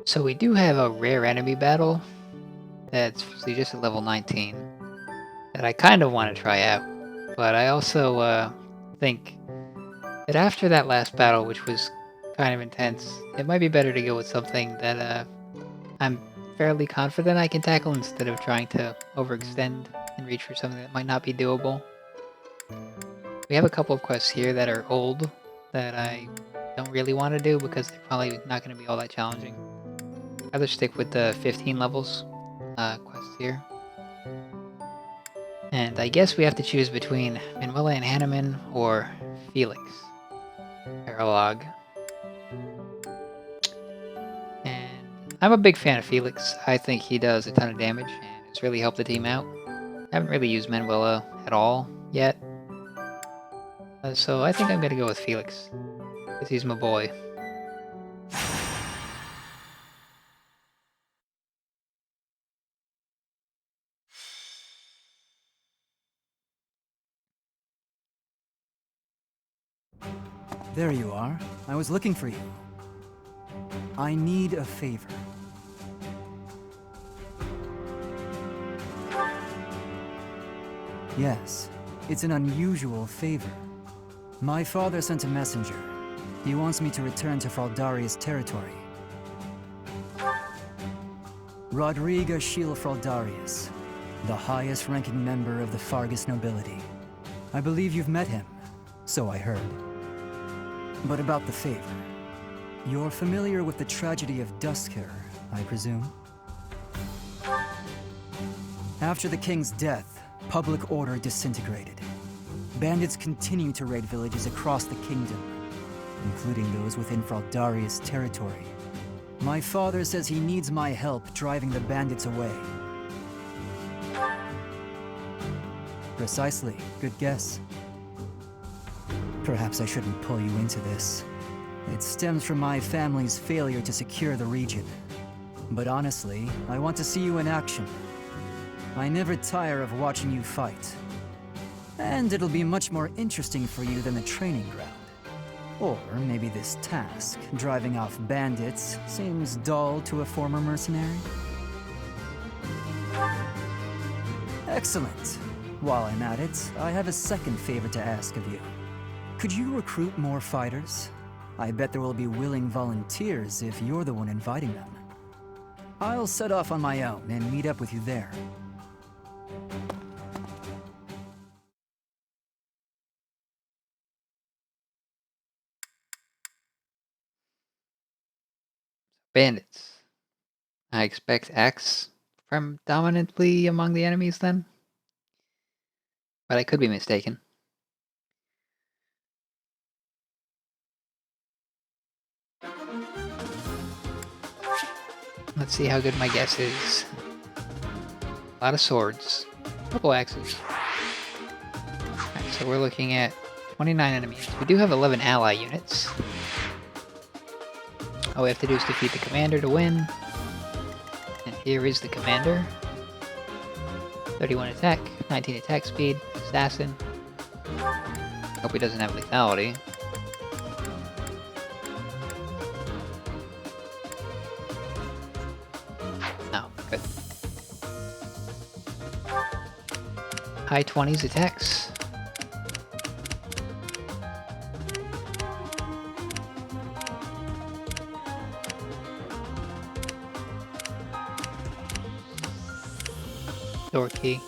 So we do have a rare enemy battle that's just at level 19 that I kind of want to try out. But I also think that after that last battle, which was kind of intense, it might be better to go with something that I'm fairly confident I can tackle instead of trying to overextend and reach for something that might not be doable. We have a couple of quests here that are old that I don't really want to do because they're probably not going to be all that challenging. I'd rather stick with the 15 levels quests here. And I guess we have to choose between Manuela and Hanneman or Felix. Paralogue. And I'm a big fan of Felix. I think he does a ton of damage and has really helped the team out. I haven't really used Manuela at all yet. So I think I'm going to go with Felix. Because he's my boy. There you are. I was looking for you. I need a favor. Yes, it's an unusual favor. My father sent a messenger. He wants me to return to Fraldaria's territory. Rodriga Shiel Fraldarius, the highest-ranking member of the Fargus nobility. I believe you've met him, so I heard. But about the favor. You're familiar with the tragedy of Dusker, I presume? After the king's death, public order disintegrated. Bandits continue to raid villages across the kingdom, including those within Fraldaria's territory. My father says he needs my help driving the bandits away. Precisely. Good guess. Perhaps I shouldn't pull you into this. It stems from my family's failure to secure the region. But honestly, I want to see you in action. I never tire of watching you fight. And it'll be much more interesting for you than the training ground. Or maybe this task, driving off bandits, seems dull to a former mercenary? Excellent. While I'm at it, I have a second favor to ask of you. Could you recruit more fighters? I bet there will be willing volunteers if you're the one inviting them. I'll set off on my own and meet up with you there. Bandits. I expect axe predominantly among the enemies then? But I could be mistaken. Let's see how good my guess is. A lot of swords. A couple axes. Alright, so we're looking at 29 enemies. We do have 11 ally units. All we have to do is defeat the commander to win. And here is the commander. 31 attack, 19 attack speed, assassin. Hope he doesn't have lethality. Oh, good. High 20s attacks. Door key.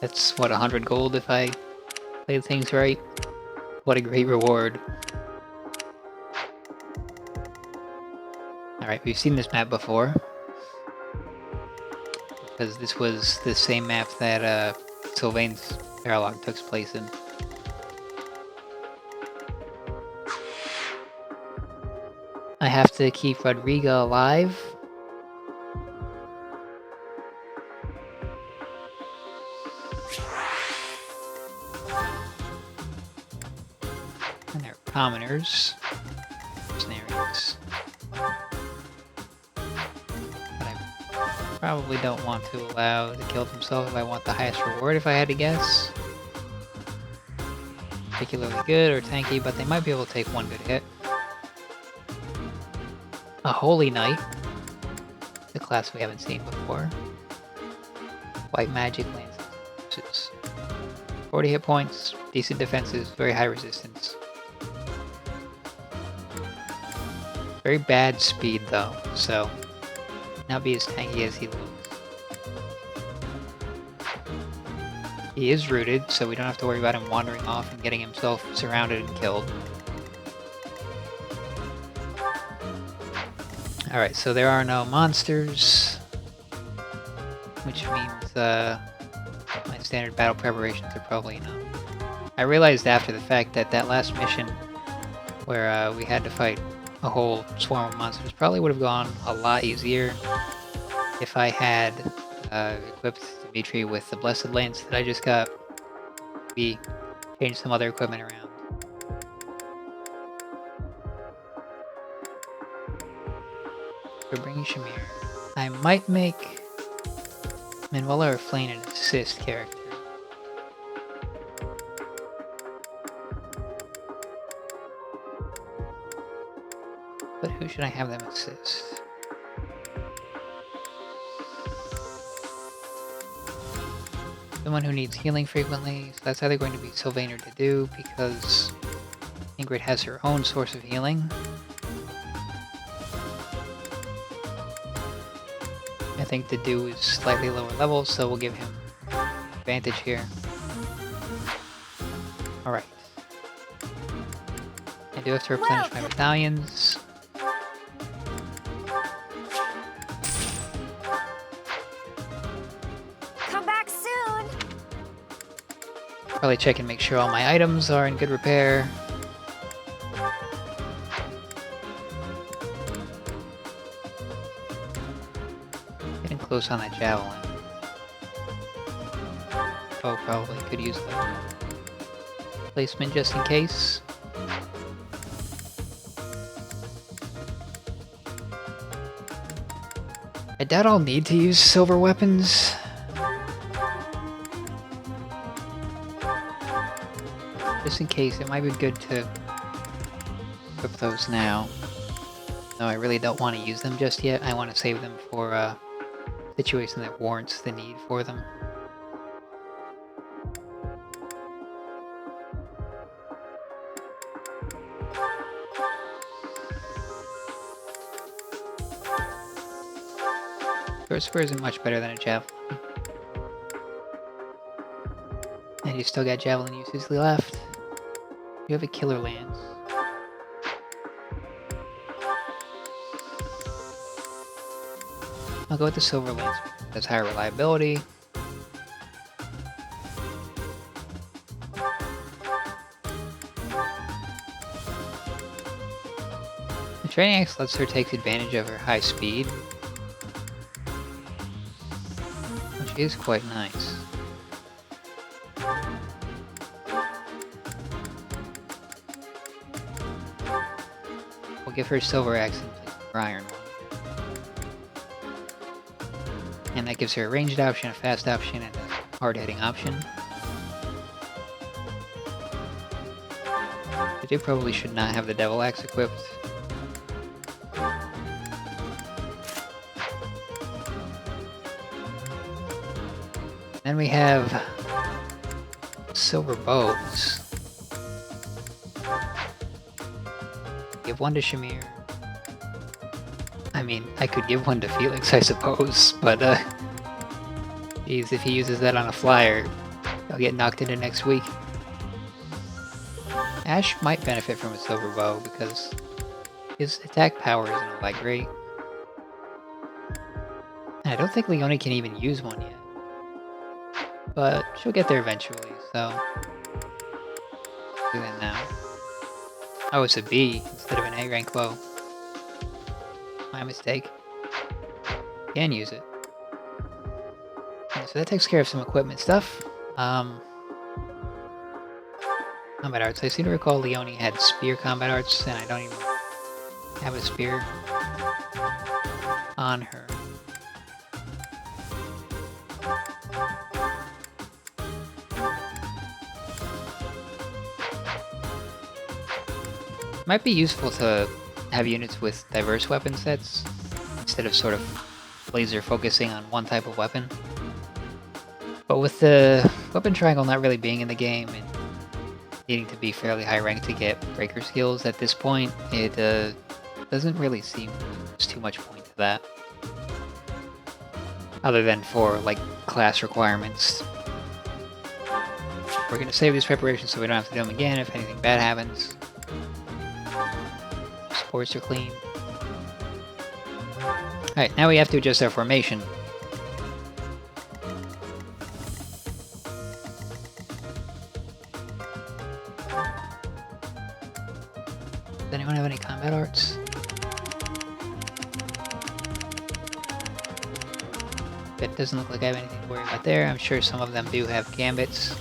That's what, 100 gold if I play things right. What a great reward. Alright, we've seen this map before. Because this was the same map that Sylvain's paralogue took place in. I have to keep Rodriga alive. And they're commoners. Mercenaries. Probably don't want to allow the kill himself if I want the highest reward, if I had to guess. Particularly good or tanky, but they might be able to take one good hit. A Holy Knight. a class we haven't seen before. White magic lances. 40 hit points, decent defenses, very high resistance. Very bad speed though, so not be as tanky as he looks. He is rooted, so we don't have to worry about him wandering off and getting himself surrounded and killed. Alright, so there are no monsters, which means my standard battle preparations are probably enough. I realized after the fact that that last mission where we had to fight a whole swarm of monsters probably would have gone a lot easier if I had equipped Dimitri with the Blessed Lance that I just got. Maybe change some other equipment around. For bringing Shamir, I might make Manuela or Flane an assist character. But who should I have them assist? Someone who needs healing frequently, so that's either going to be Sylvain or Dedu, because Ingrid has her own source of healing. I think Dedu is slightly lower level, so we'll give him advantage here. Alright. I do have to replenish my medallions. Probably check and make sure all my items are in good repair. Getting close on that javelin. Oh, probably could use the placement just in case. I doubt I'll need to use silver weapons. Just in case, it might be good to equip those now. No, I really don't want to use them just yet. I want to save them for a situation that warrants the need for them. Short spear isn't much better than a javelin. And you still got javelin uses left. You have a killer lance. I'll go with the silver lance because it has higher reliability. The training axe lets her take advantage of her high speed, which is quite nice. Give her silver axe and place her iron one. And that gives her a ranged option, a fast option, and a hard-hitting option. I do probably should not have the devil axe equipped. Then we have silver bows. Give one to Shamir. I mean, I could give one to Felix, I suppose, but geez, if he uses that on a flyer, he'll get knocked into next week. Ash might benefit from a silver bow because his attack power isn't all that great. And I don't think Leonie can even use one yet. But she'll get there eventually, so do that now. Oh, it's a B instead of an A rank bow. My mistake. Can use it. Okay, so that takes care of some equipment stuff. Combat arts. I seem to recall Leonie had spear combat arts, and I don't even have a spear on her. Might be useful to have units with diverse weapon sets instead of sort of laser focusing on one type of weapon. But with the weapon triangle not really being in the game and needing to be fairly high ranked to get breaker skills at this point, it doesn't really seem there's too much point to that. Other than for, like, class requirements. We're gonna save these preparations so we don't have to do them again if anything bad happens. Sports are clean. Alright, now we have to adjust our formation. Does anyone have any combat arts? It doesn't look like I have anything to worry about there. I'm sure some of them do have gambits.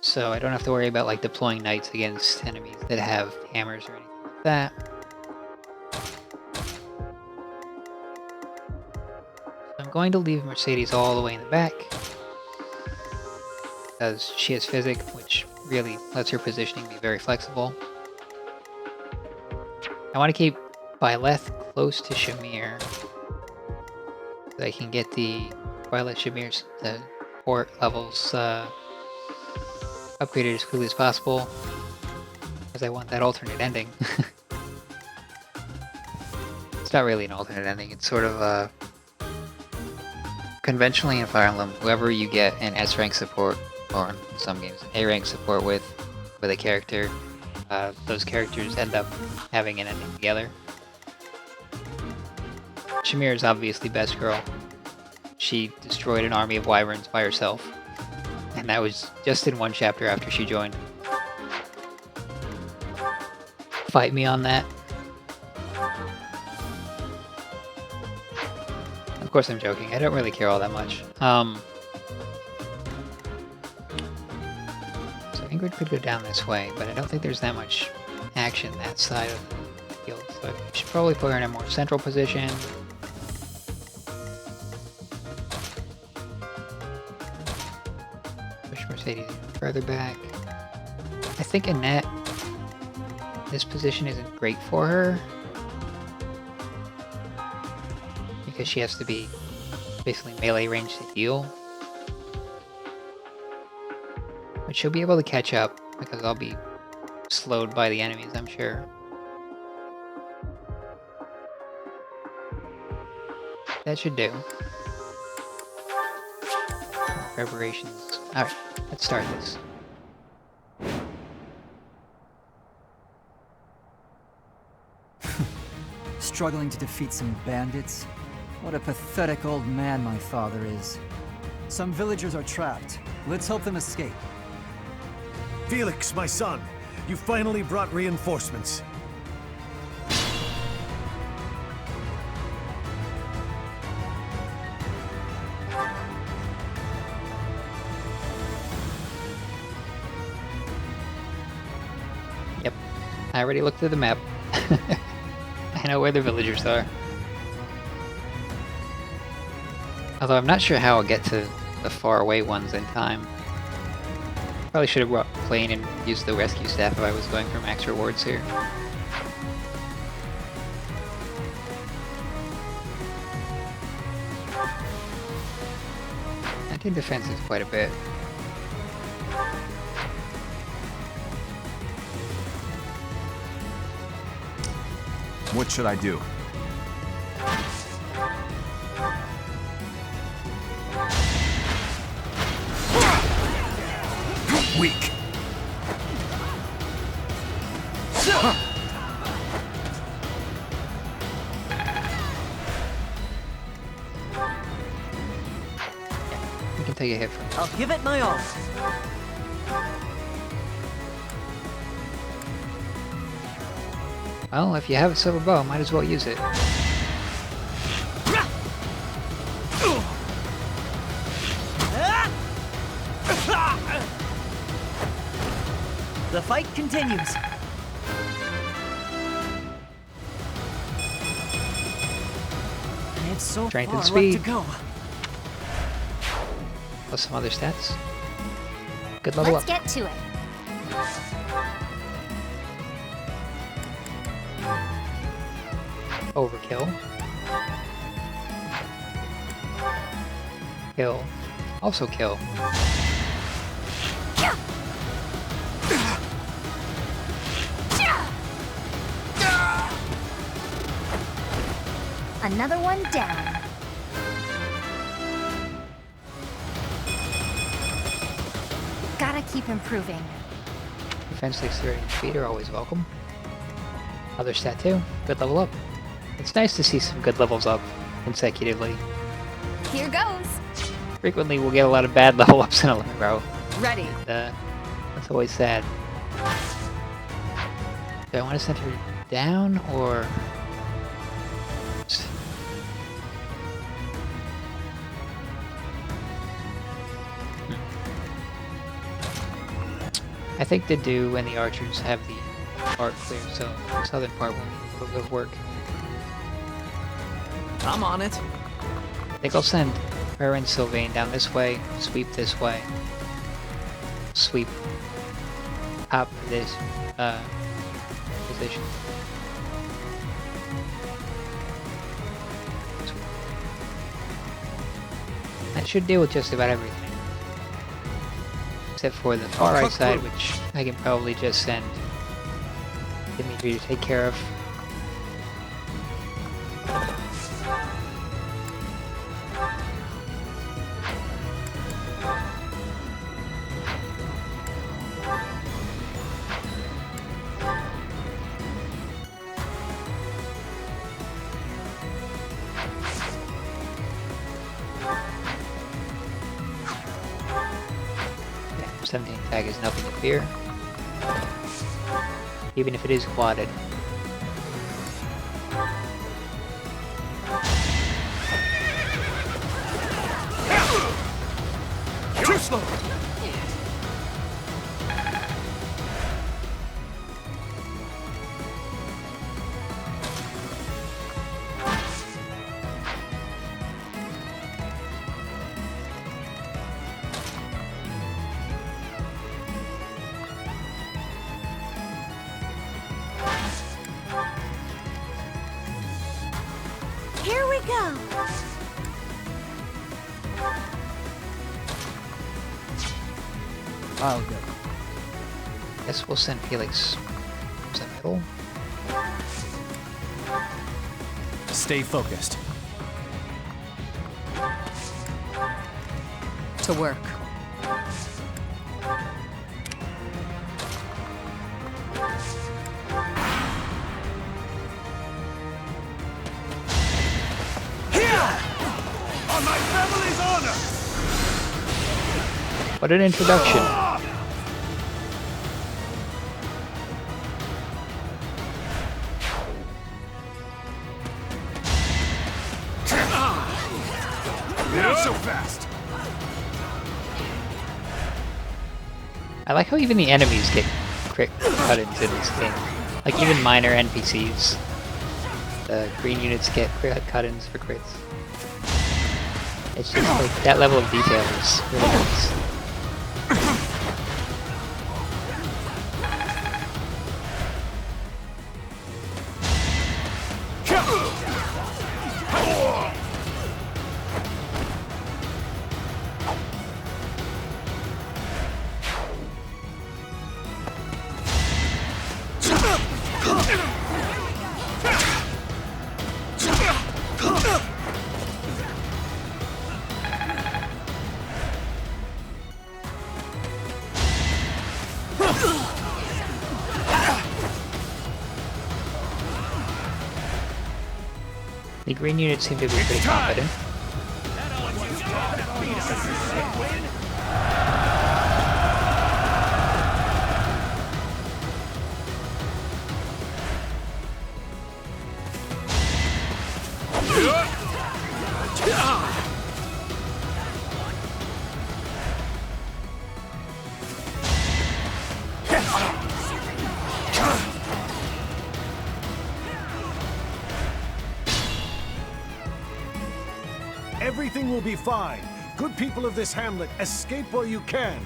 So I don't have to worry about, like, deploying knights against enemies that have hammers or anything like that. So I'm going to leave Mercedes all the way in the back, because she has physic, which really lets her positioning be very flexible. I want to keep Byleth close to Shamir, so I can get the Byleth Shamir's port levels upgraded as quickly as possible, because I want that alternate ending. It's not really an alternate ending, it's sort of conventionally in Fire Emblem, whoever you get an S rank support, or in some games an A rank support with a character, those characters end up having an ending together. Shamir is obviously best girl. She destroyed an army of wyverns by herself. And that was just in one chapter after she joined. Fight me on that. Of course I'm joking, I don't really care all that much. So Ingrid could go down this way, but I don't think there's that much action that side of the field. So I should probably put her in a more central position. Mercedes further back. I think Annette, this position isn't great for her, because she has to be basically melee range to heal. But she'll be able to catch up, because I'll be slowed by the enemies, I'm sure. That should do. Preparations. Alright, let's start this. Struggling to defeat some bandits? What a pathetic old man my father is. Some villagers are trapped. Let's help them escape. Felix, my son, you finally brought reinforcements. Yep, I already looked through the map. I know where the villagers are. Although I'm not sure how I'll get to the far away ones in time. Probably should have brought a plane and used the rescue staff if I was going for max rewards here. I did defenses quite a bit. What should I do? Weak. You can take a hit from it. I'll give it my all. Well, if you have a silver bow, might as well use it. The fight continues. It's so Strength far and left to speed. go. Plus some other stats. Good level Let's up. get to it. Overkill. Kill. Also kill. Another one down. Gotta keep improving. Defense, dexterity, and speed are always welcome. Other stat too. Good level up. It's nice to see some good levels up consecutively. Here goes. Frequently we'll get a lot of bad level ups in a row. Ready. That's always sad. Do I want to send her down or... I think the Dew and the Archers have the part clear, so the southern part will need a little bit of work. I'm on it. I think I'll send her and Sylvain down this way, sweep this way, sweep up this position. That should deal with just about everything. Except for the far right side, which I can probably just send Dimitri to take care of. Yeah, 17 attack is nothing to fear. Even if it is quadded. Too slow! Here we go. I'll go. Guess we'll send Felix to the middle. Stay focused. To work. On my family's honor! What an introduction. Not so fast! I like how even the enemies get crit cut-ins in this game. Like even minor NPCs. The green units get cut-ins for crits. It's just like that level of detail is really nice. The green units seem to be pretty confident. Everything will be fine. Good people of this hamlet, escape while you can.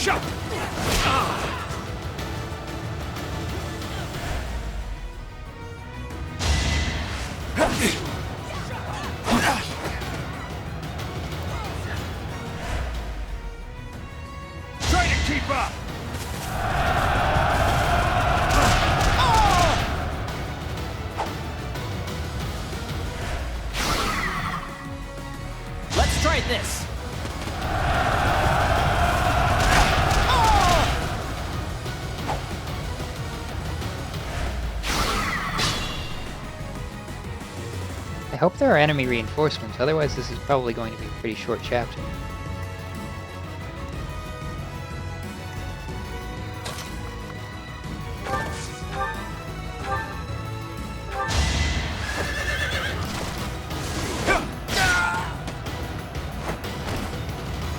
Try to keep up! Let's try this. I hope there are enemy reinforcements, otherwise this is probably going to be a pretty short chapter.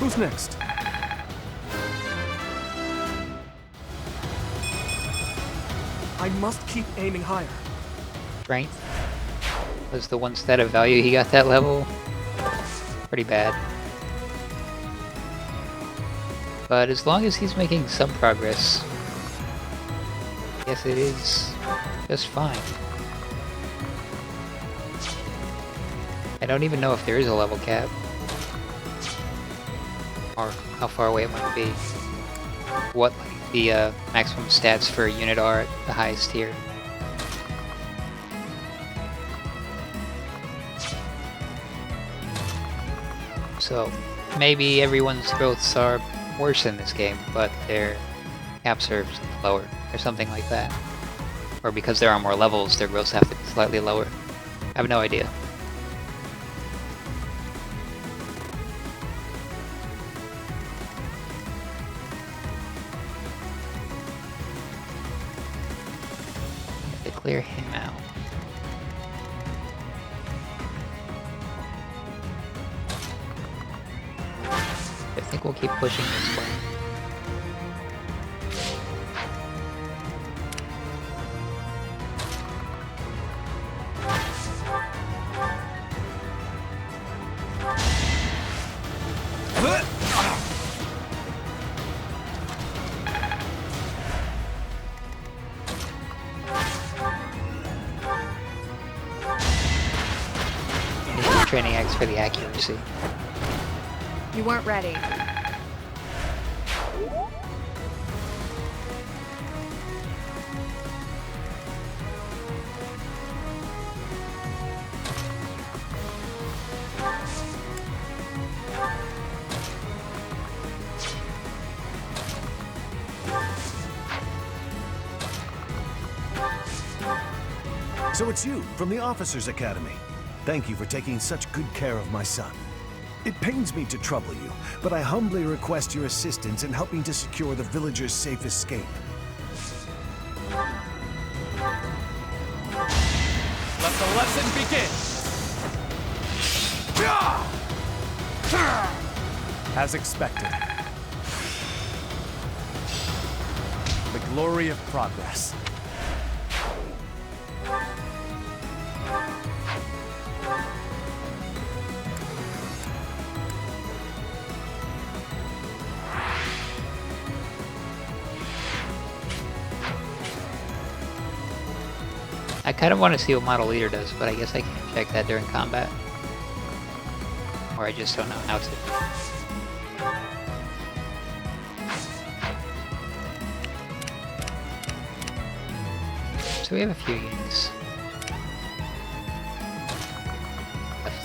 Who's next? I must keep aiming higher. Strength was the one stat of value he got that level. Pretty bad. But as long as he's making some progress, I guess it is just fine. I don't even know if there is a level cap. Or how far away it might be. What like, the maximum stats for a unit are at the highest tier. So maybe everyone's growths are worse in this game, but their caps are lower, or something like that. Or because there are more levels, their growths have to be slightly lower. I have no idea. To clear him out. I think we'll keep pushing this way. Training X for the accuracy. You weren't ready. So it's you, from the Officers Academy. Thank you for taking such good care of my son. It pains me to trouble you, but I humbly request your assistance in helping to secure the villagers' safe escape. Let the lesson begin! As expected. The glory of progress. I kind of want to see what Model Leader does, but I guess I can't check that during combat. Or I just don't know how to. So we have a few units left.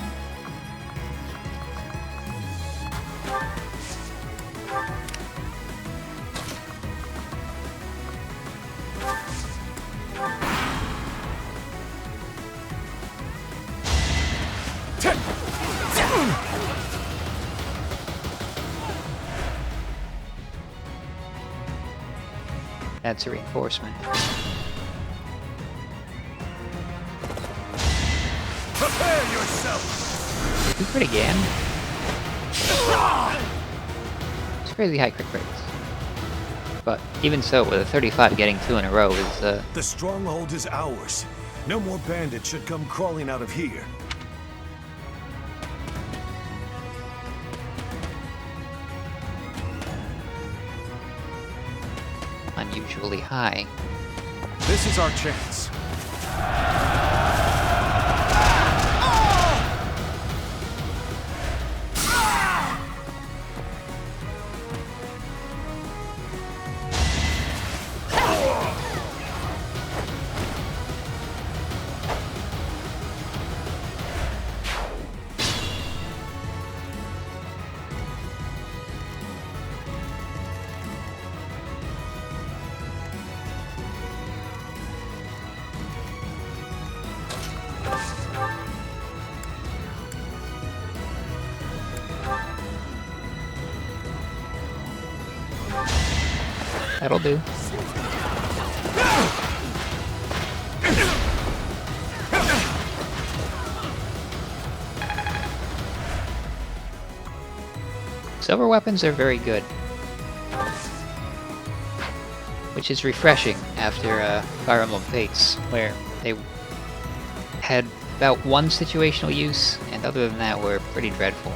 That's a reinforcement. Prepare yourself! He's pretty again. It's crazy high crit rates. But even so, with a 35 getting 2 in a row is The stronghold is ours. No more bandits should come crawling out of here. unusually high. This is our chance. That'll do. Silver weapons are very good, which is refreshing after Fire Emblem Fates, where they had about one situational use, and other than that were pretty dreadful.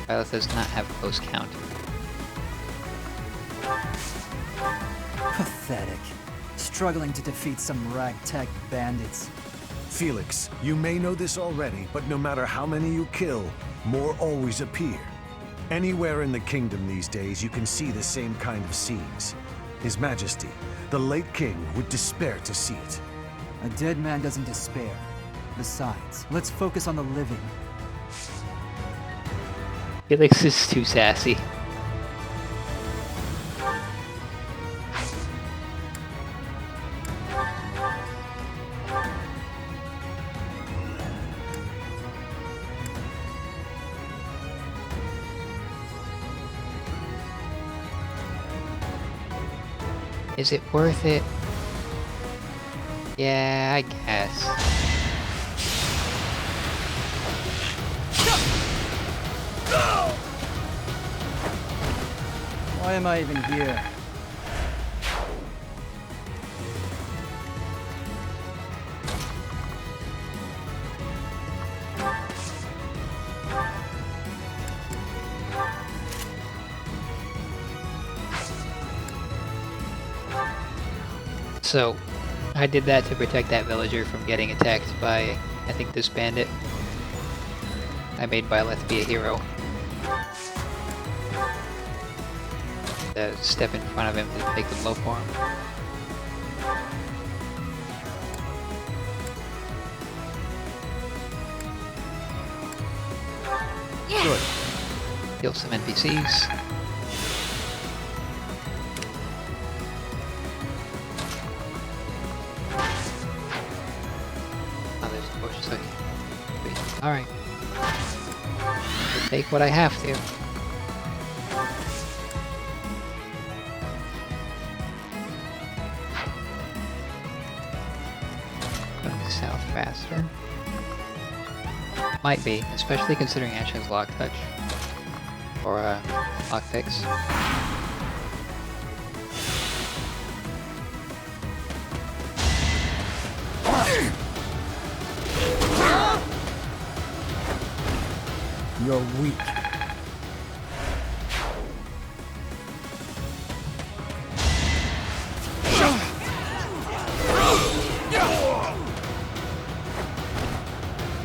Violet does not have close counter. Pathetic. Struggling to defeat some ragtag bandits. Felix, you may know this already, but no matter how many you kill, more always appear. Anywhere in the kingdom these days, you can see the same kind of scenes. His Majesty, the late king, would despair to see it. A dead man doesn't despair. Besides, let's focus on the living. Felix is too sassy. Is it worth it? Yeah, I guess. Why am I even here? So, I did that to protect that villager from getting attacked by, I think, this bandit. I made Byleth be a hero. Step in front of him to take the blow for him. Good. Kill some NPCs. Oh, there's a bush, so alright. Take what I have to. Going south faster. Might be, especially considering Ash has Lock Touch. Or, Lockpicks. You're weak.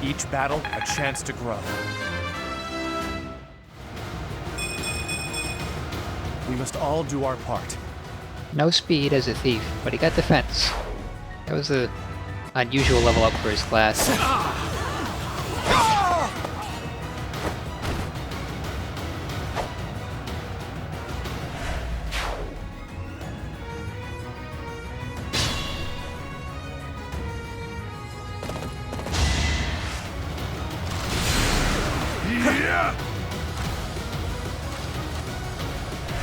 Each battle, a chance to grow. We must all do our part. No speed as a thief, but he got defense. That was a unusual level up for his class.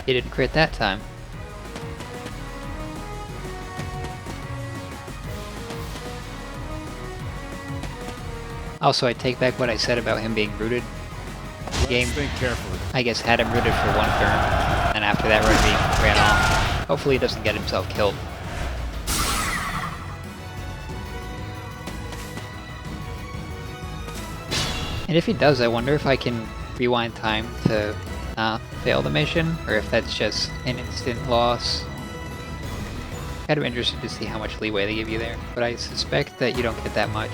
He didn't crit that time. Also, I take back what I said about him being rooted. The game, Let's think carefully. I guess, had him rooted for one turn, and after that he ran off. Hopefully he doesn't get himself killed. And if he does, I wonder if I can rewind time to not fail the mission, or if that's just an instant loss. Kind of interested to see how much leeway they give you there, but I suspect that you don't get that much.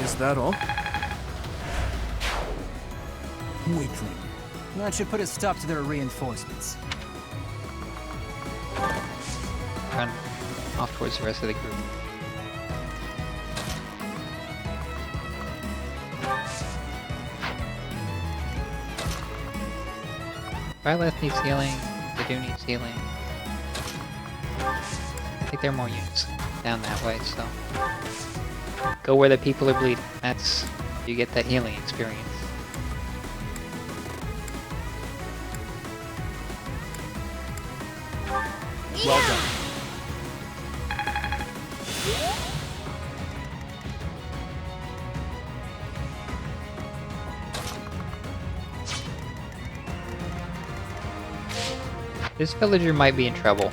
Is that all? Weakling. That should put a stop to their reinforcements. Run off towards the rest of the group. Byleth needs healing, they do need healing. I think there are more units down that way, so go where the people are bleeding. That's, you get that healing experience. Well done. This villager might be in trouble.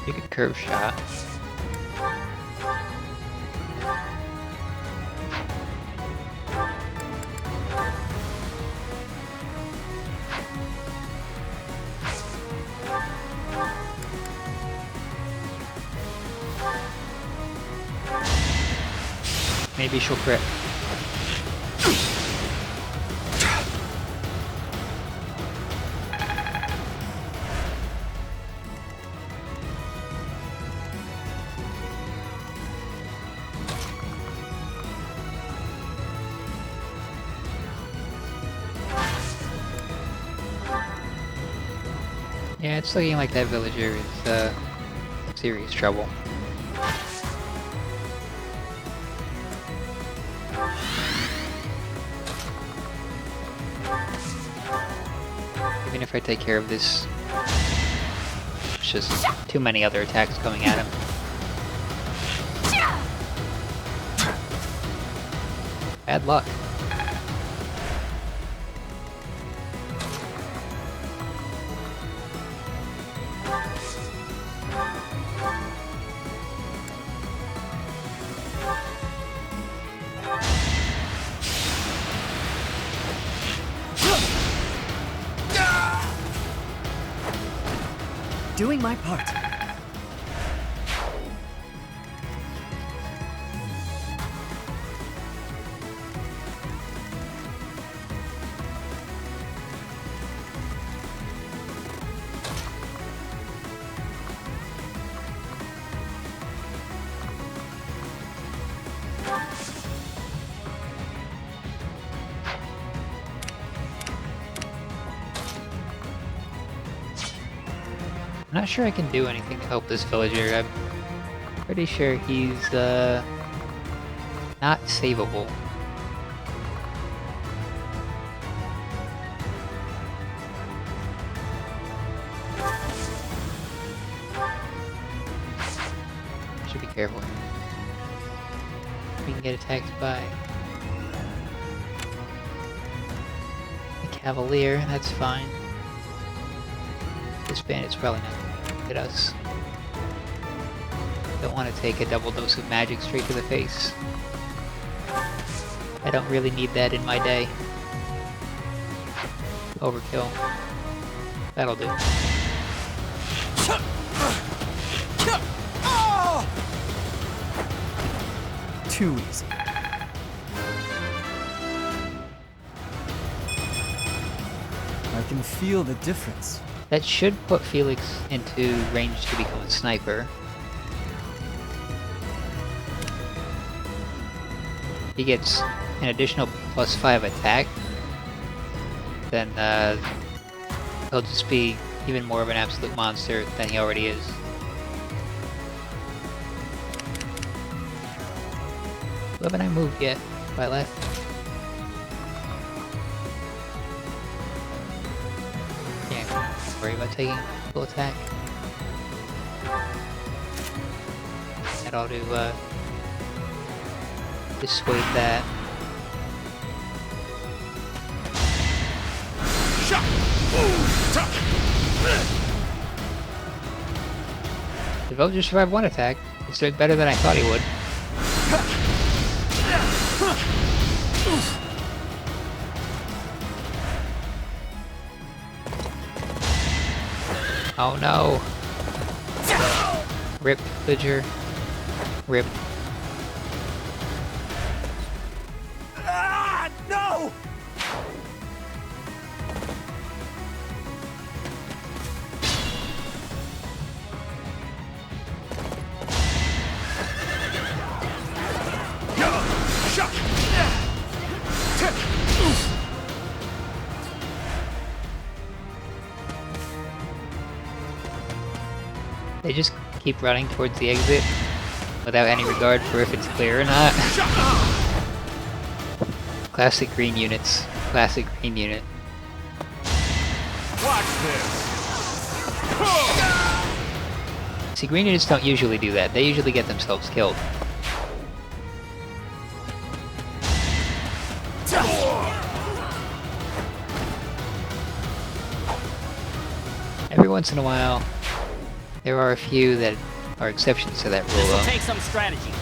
You could curve shot. Maybe she'll crit. Yeah, it's looking like that villager is serious trouble. Even if I take care of this, it's just too many other attacks coming at him. Bad luck. Doing my part. I'm not sure I can do anything to help this villager. I'm pretty sure he's not savable. Should be careful. We can get attacked by a cavalier, that's fine. This bandit's probably not going to hit us. Don't want to take a double dose of magic straight to the face. I don't really need that in my day. Overkill. That'll do. Too easy. I I can feel the difference. That should put Felix into range to become a sniper. He gets an additional +5 attack. Then he'll just be even more of an absolute monster than he already is. Haven't I moved yet? Have I left? Can't worry about taking full attack. That ought to dissuade that. Devote just survived 1 attack. He's doing better than I thought he would. Oh no! Rip, Villager. Rip. Ah, no! They just keep running towards the exit without any regard for if it's clear or not. Classic green units. Classic green unit. Watch this. See, green units don't usually do that. They usually get themselves killed. Every once in a while, there are a few that are exceptions to that rule, This will though. take some strategy.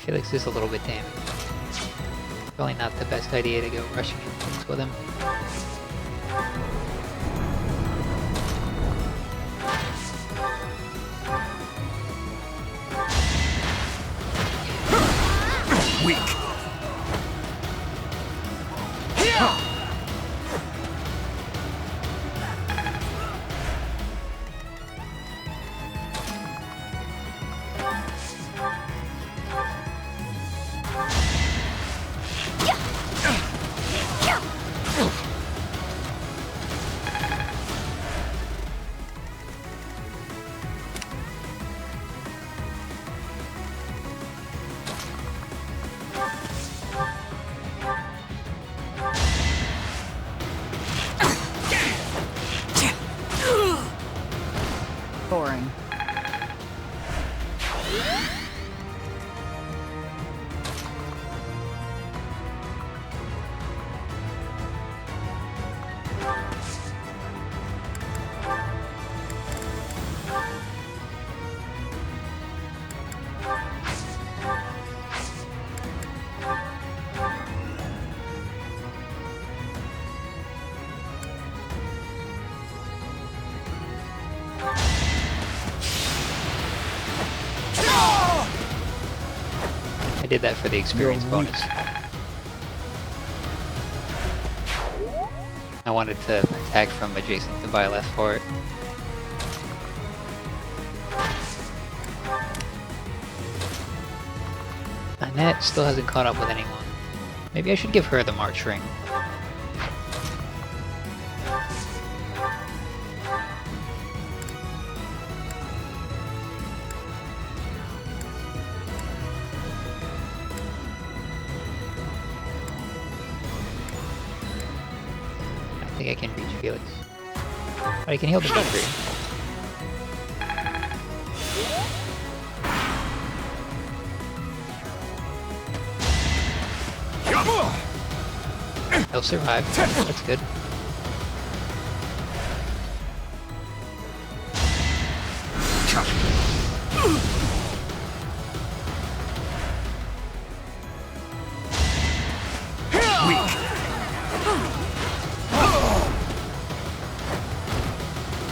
Felix is a little bit damaged. Probably not the best idea to go rushing in with him. Weak. Boring. I did that for the experience bonus. I wanted to attack from adjacent to Byleth for it. Annette still hasn't caught up with anyone. Maybe I should give her the March Ring. think I can reach Felix. But I can heal the Chivalry. He'll survive. That's good.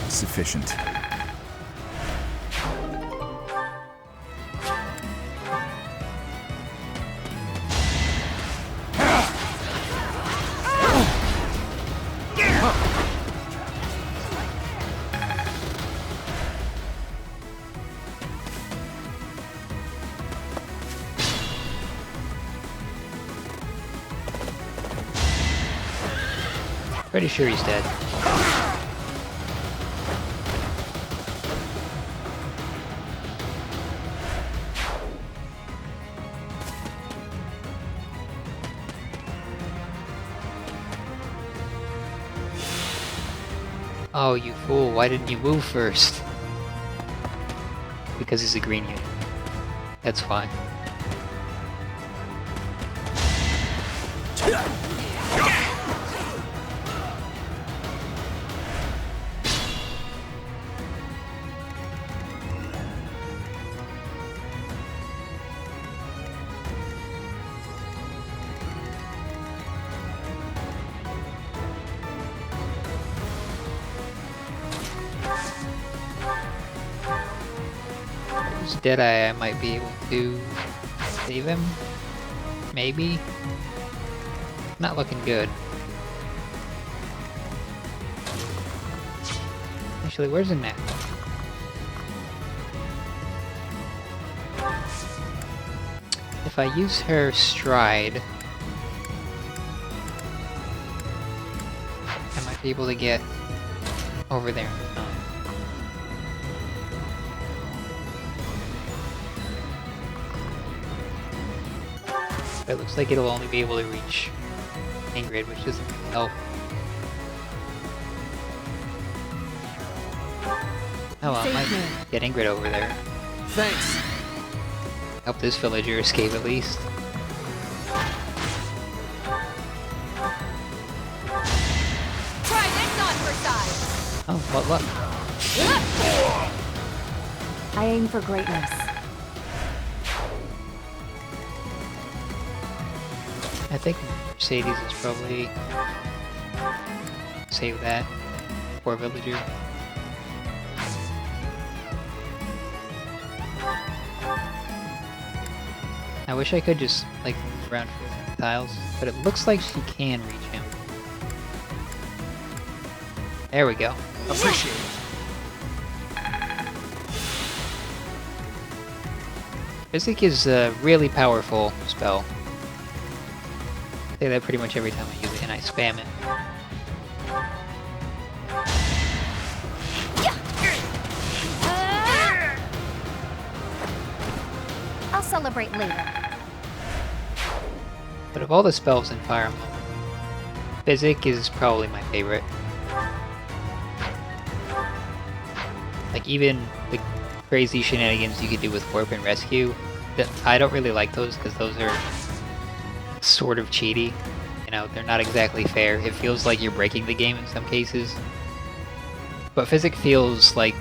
Sufficient. Pretty sure he's dead. Oh, you fool. Why didn't you move first? Because he's a green unit. That's fine. Deadeye, I might be able to save him. Maybe. Not looking good. Actually, where's the map? If I use her stride, I might be able to get over there in time. But it looks like it'll only be able to reach Ingrid, which doesn't help. Oh well, I might get Ingrid over there. Thanks. Help this villager escape at least. Try this on for size. Oh, what luck. I aim for greatness. I think Mercedes is probably save that. Poor villager. I wish I could just like move around for the tiles, but it looks like she can reach him. There we go. Appreciate it. Physic is a really powerful spell. I say that pretty much every time I use it, and I spam it. I'll celebrate later. But of all the spells in Fire Emblem, Physic is probably my favorite. Like even the crazy shenanigans you could do with Warp and Rescue, I don't really like those because those are sort of cheaty. You know, they're not exactly fair. It feels like you're breaking the game in some cases. But Physic feels like,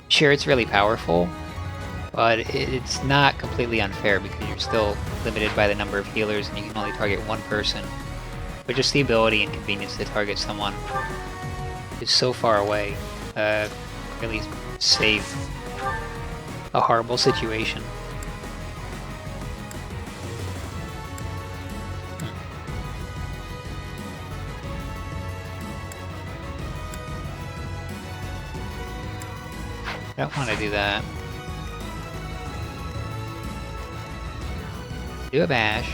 sure, it's really powerful, but it's not completely unfair because you're still limited by the number of healers and you can only target one person. But just the ability and convenience to target someone is so far away, really save a horrible situation. I don't want to do that. Do a bash.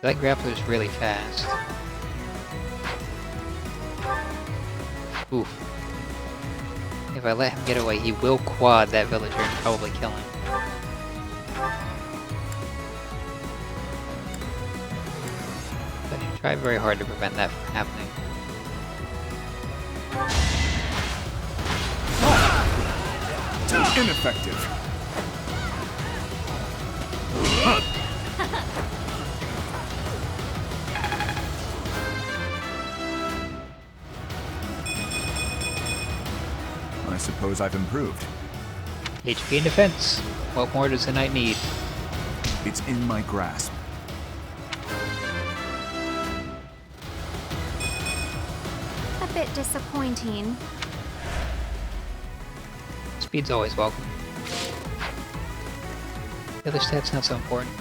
That grappler's really fast. Oof. If I let him get away, he will quad that villager and probably kill him. try very hard to prevent that from happening. Ineffective. I suppose I've improved. HP and defense. What more does the knight need? It's in my grasp. A bit disappointing. Speed's always welcome. The other stat's not so important.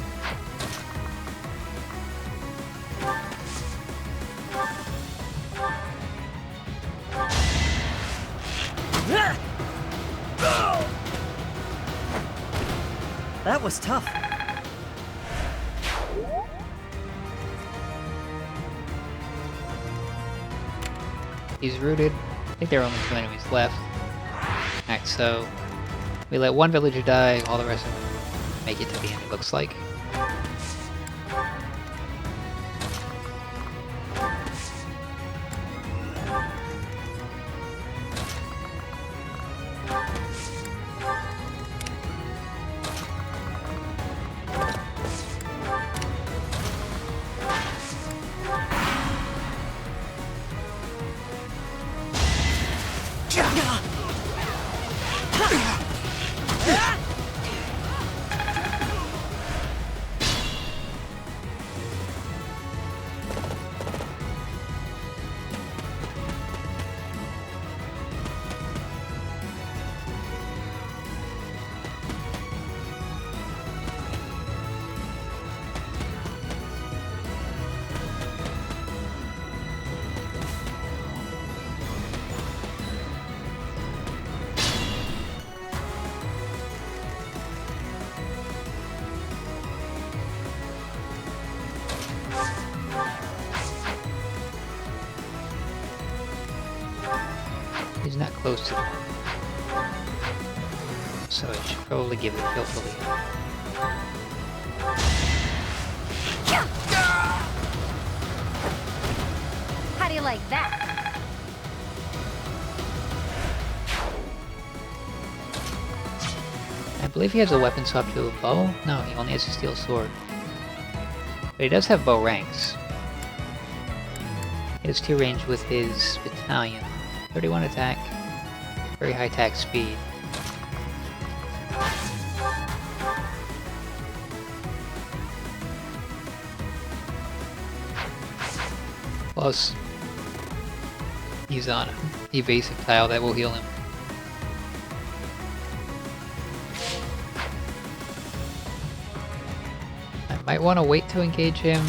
That was tough. He's rooted. I think there are only 2 enemies left. Alright, so we let one villager die, all the rest of them make it to the end, it looks like. He's not close to the one. So I should probably give the kill to Leon. How do you like that? I believe he has a weapon swap to a bow? No, he only has a steel sword. But he does have bow ranks. He has 2 range with his battalion. 31 attack, very high attack speed. Plus, he's on an evasive tile that will heal him. I might want to wait to engage him,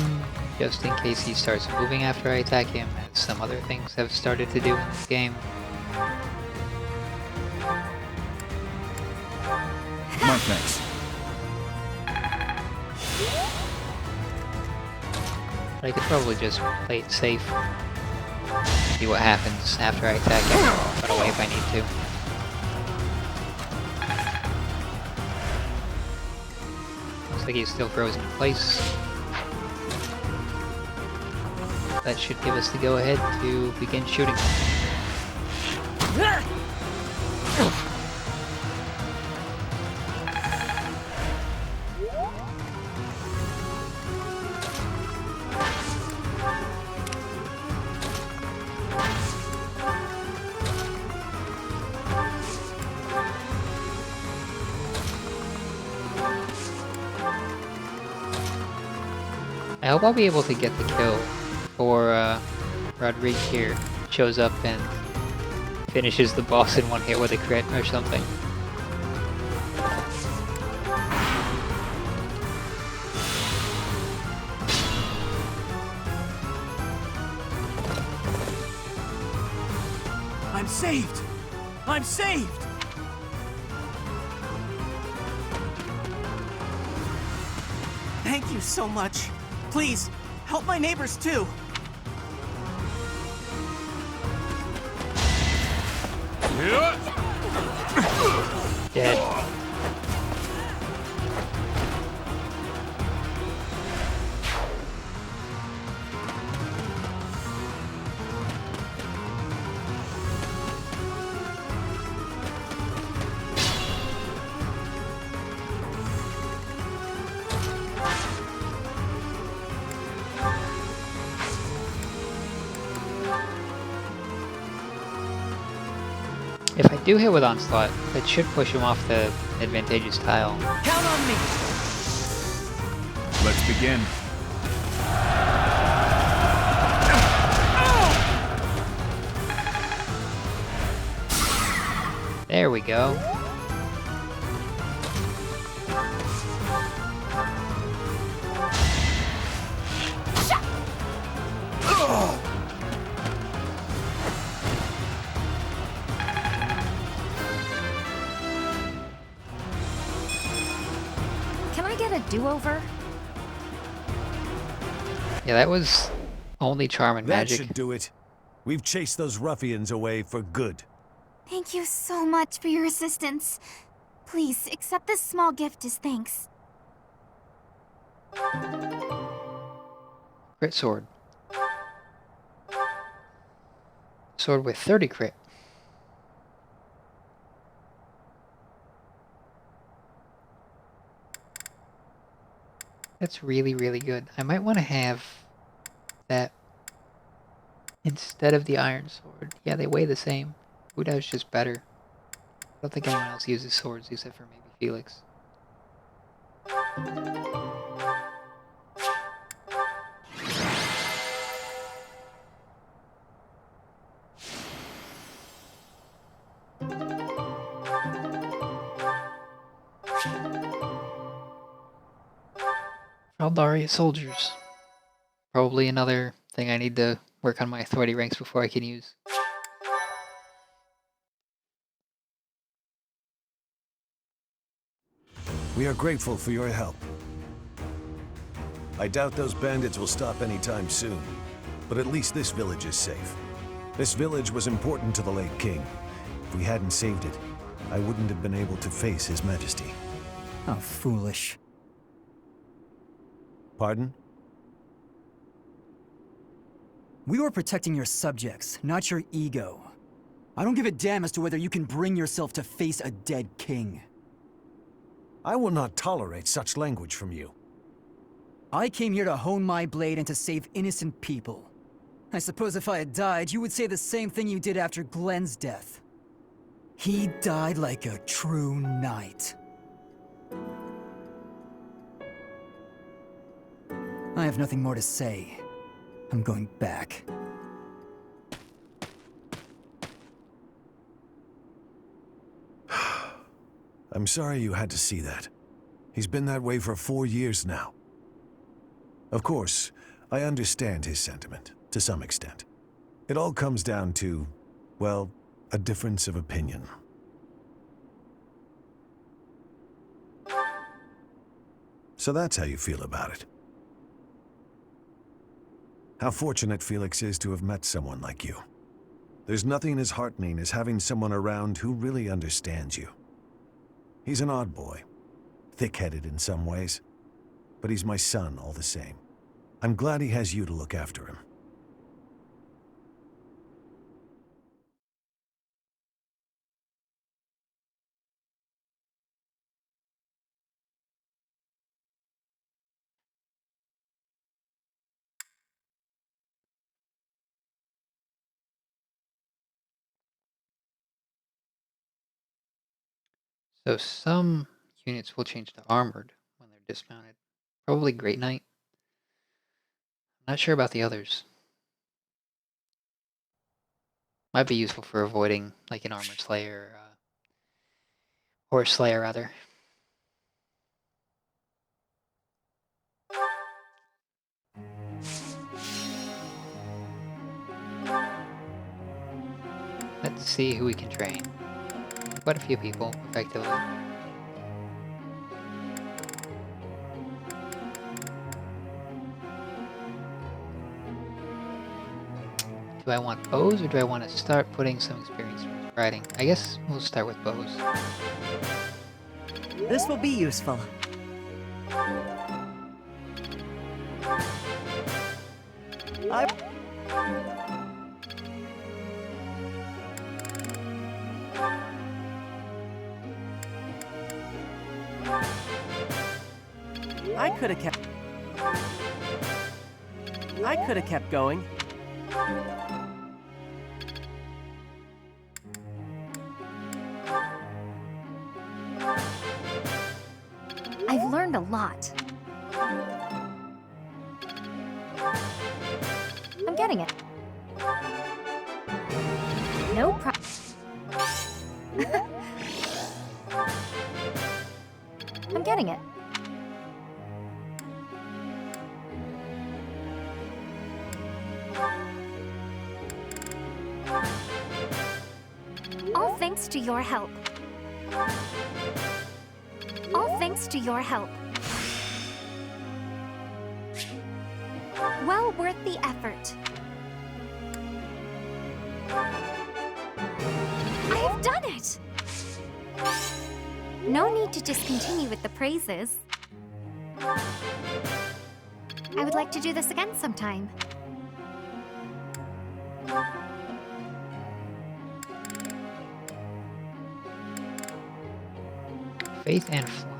just in case he starts moving after I attack him, as some other things have started to do in this game. My thanks. But I could probably just play it safe. See what happens after I attack him. Run away if I need to. Looks like he's still frozen in place. That should give us the go-ahead to begin shooting. I hope I'll be able to get the kill before Rodrigue here shows up and finishes the boss in one hit with a crit or something. I'm saved! I'm saved! Thank you so much. Please, help my neighbors too. Dead. If I do hit with Onslaught, it should push him off the advantageous tile. Count on me! Let's begin. There we go. Can I get a do-over? Yeah, that was only charm and That magic. should do it. We've chased those ruffians away for good. Thank you so much for your assistance. Please, accept this small gift as thanks. Crit sword. Sword with 30 crit. That's really, really good. I might want to have that instead of the iron sword. Yeah, they weigh the same. Udav's just better. I don't think anyone else uses swords except for maybe Felix. Aldaria soldiers. Probably another thing I need to work on my authority ranks before I can use. We are grateful for your help. I doubt those bandits will stop anytime soon, but at least this village is safe. This village was important to the late king. If we hadn't saved it, I wouldn't have been able to face his majesty. How foolish. Pardon? We were protecting your subjects, not your ego. I don't give a damn as to whether you can bring yourself to face a dead king. I will not tolerate such language from you. I came here to hone my blade and to save innocent people. I suppose if I had died, you would say the same thing you did after Glenn's death. He died like a true knight. I have nothing more to say. I'm going back. I'm sorry you had to see that. He's been that way for 4 years now. Of course, I understand his sentiment, to some extent. It all comes down to, well, a difference of opinion. So that's how you feel about it. How fortunate Felix is to have met someone like you. There's nothing as heartening as having someone around who really understands you. He's an odd boy, thick-headed in some ways, but he's my son all the same. I'm glad he has you to look after him. So some units will change to armored when they're dismounted. Probably Great Knight. Not sure about the others. Might be useful for avoiding like an Armored Slayer, or Slayer rather. Let's see who we can train. Quite a few people, effectively. Do I want bows, or do I want to start putting some experience towards riding? I guess we'll start with bows. This will be useful. I could have kept going. learned a lot. I'm getting it. No pro- I'm getting it. All thanks to your help. All thanks to your help. Well worth the effort. I have done it! No need to discontinue with the praises. I would like to do this again sometime. Faith and flying.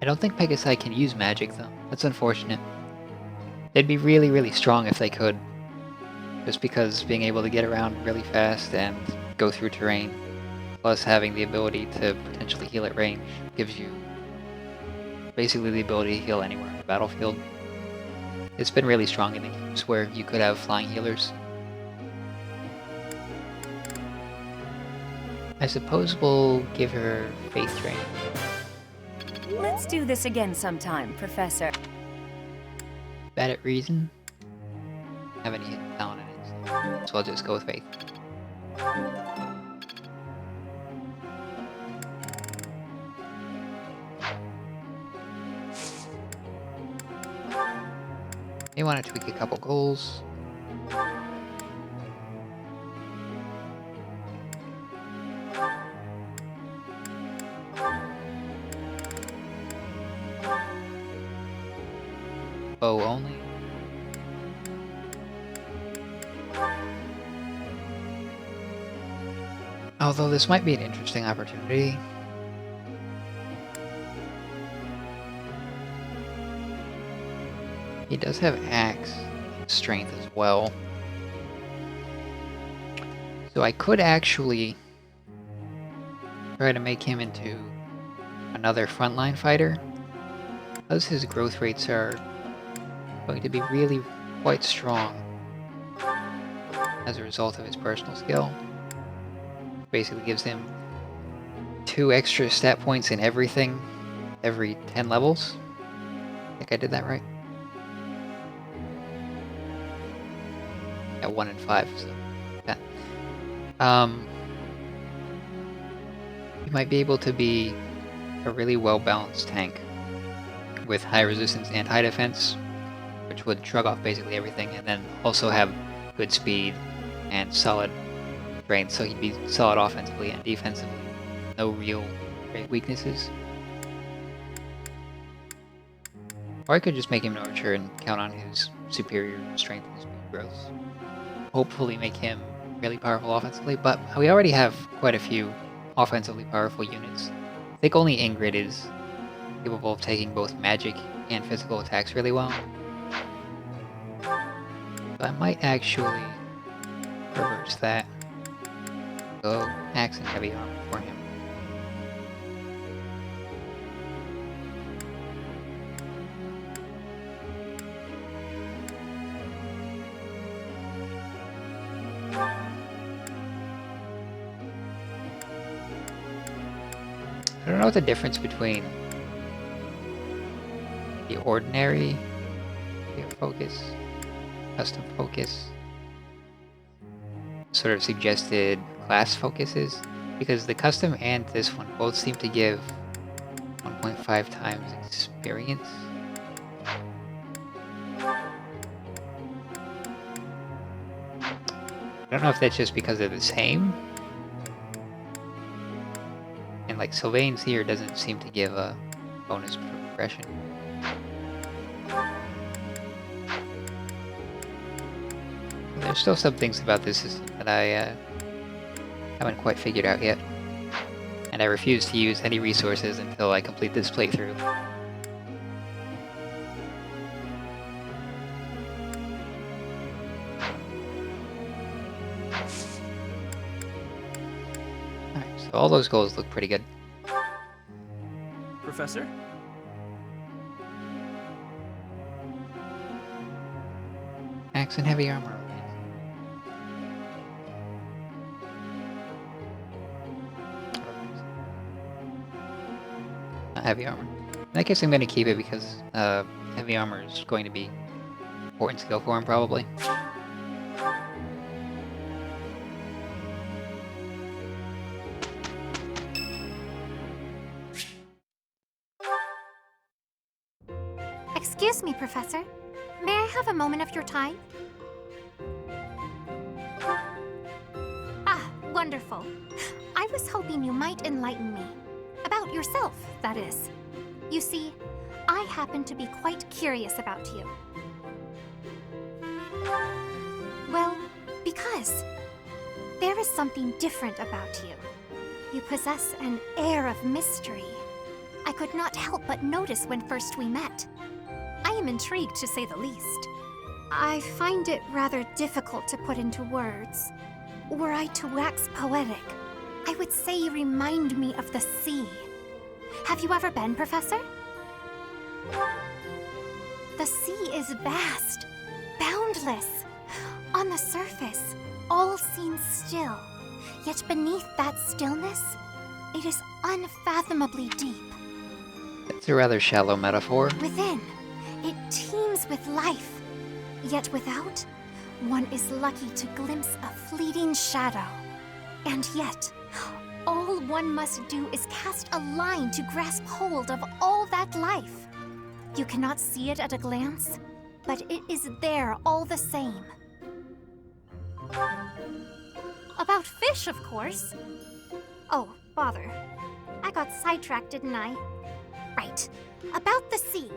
I don't think Pegasi can use magic, though. That's unfortunate. They'd be really, really strong if they could. Just because being able to get around really fast and go through terrain, plus having the ability to potentially heal at range, gives you basically the ability to heal anywhere on the battlefield. It's been really strong in the games where you could have flying healers. I suppose we'll give her faith training. Let's do this again sometime, Professor. Bad at reason? Have any hidden talent in it, so I'll just go with faith. May want to tweak a couple goals. Bow only. Although this might be an interesting opportunity. He does have axe strength as well. So I could actually try to make him into another frontline fighter. Because his growth rates are going to be really quite strong as a result of his personal skill. Basically gives him 2 extra stat points in everything every 10 levels. I think I did that right. Yeah, 1 and 5, so yeah. You might be able to be a really well-balanced tank with high resistance and high defense, which would shrug off basically everything, and then also have good speed and solid strength, so he'd be solid offensively and defensively. No real great weaknesses. Or I could just make him an archer and count on his superior strength and speed growth. Hopefully make him really powerful offensively, but we already have quite a few offensively powerful units. I think only Ingrid is capable of taking both magic and physical attacks really well. So I might actually reverse that. Go axe and heavy armor for him. I don't know what the difference between the ordinary focus, custom focus, sort of suggested class focuses, because the custom and this one both seem to give 1.5 times experience. I don't know if that's just because they're the same. And like Sylvain's here doesn't seem to give a bonus progression. There's still some things about this system that I haven't quite figured out yet. And I refuse to use any resources until I complete this playthrough. Alright, so all those goals look pretty good. Professor. Axe and heavy armor. Not heavy armor. In that case, I'm going to keep it because heavy armor is going to be important skill for him, probably. Excuse me, Professor. May I have a moment of your time? Ah, wonderful. I was hoping you might enlighten me. About yourself, that is. You see, I happen to be quite curious about you. Well, because there is something different about you. You possess an air of mystery. I could not help but notice when first we met. I am intrigued, to say the least. I find it rather difficult to put into words. Were I to wax poetic, I would say you remind me of the sea. Have you ever been, Professor? The sea is vast, boundless. On the surface, all seems still. Yet beneath that stillness, it is unfathomably deep. It's a rather shallow metaphor. Within, it teems with life. Yet without, one is lucky to glimpse a fleeting shadow. And yet, all one must do is cast a line to grasp hold of all that life. You cannot see it at a glance, but it is there all the same. About fish, of course. Oh, bother. I got sidetracked, didn't I? Right. About the sea.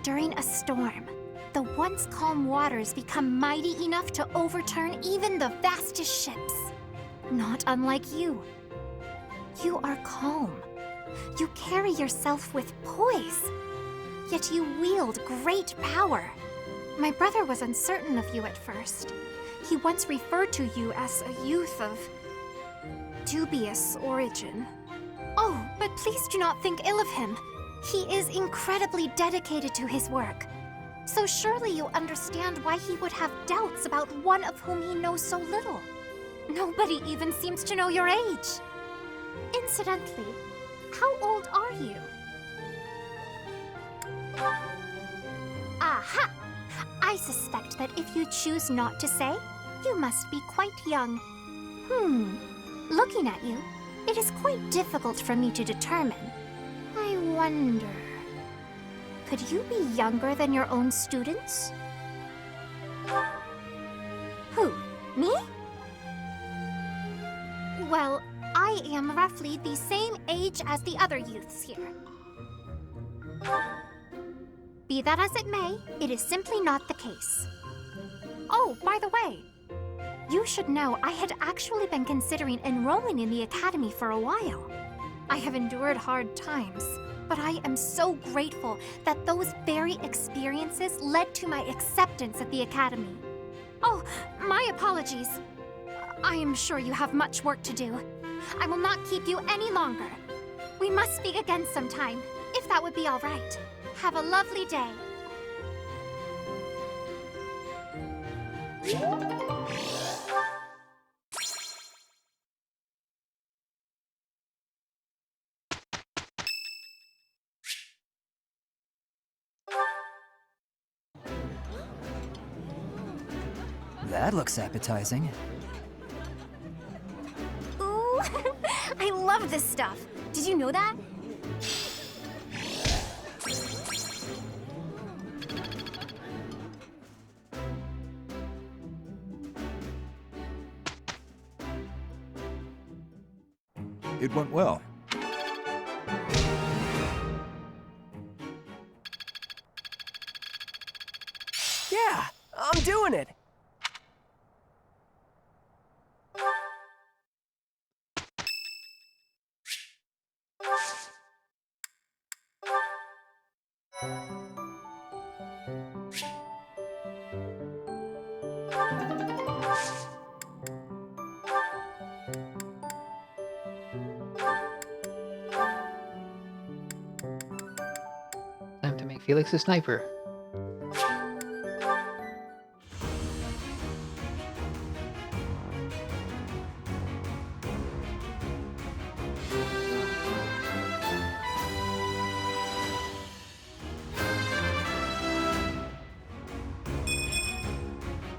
During a storm, the once calm waters become mighty enough to overturn even the vastest ships. Not unlike you. You are calm. You carry yourself with poise. Yet you wield great power. My brother was uncertain of you at first. He once referred to you as a youth of dubious origin. Oh, but please do not think ill of him. He is incredibly dedicated to his work. So surely you understand why he would have doubts about one of whom he knows so little. Nobody even seems to know your age. Incidentally, how old are you? Aha! I suspect that if you choose not to say, you must be quite young. Looking at you, it is quite difficult for me to determine. I wonder... Could you be younger than your own students? Who? Me? Well, I am roughly the same age as the other youths here. Be that as it may, it is simply not the case. Oh, by the way, you should know I had actually been considering enrolling in the academy for a while. I have endured hard times, but I am so grateful that those very experiences led to my acceptance at the academy. Oh, my apologies. I am sure you have much work to do. I will not keep you any longer. We must speak again sometime, if that would be all right. Have a lovely day. That looks appetizing. Ooh, I love this stuff. Did you know that? It went well. Yeah, I'm doing it. Felix the Sniper.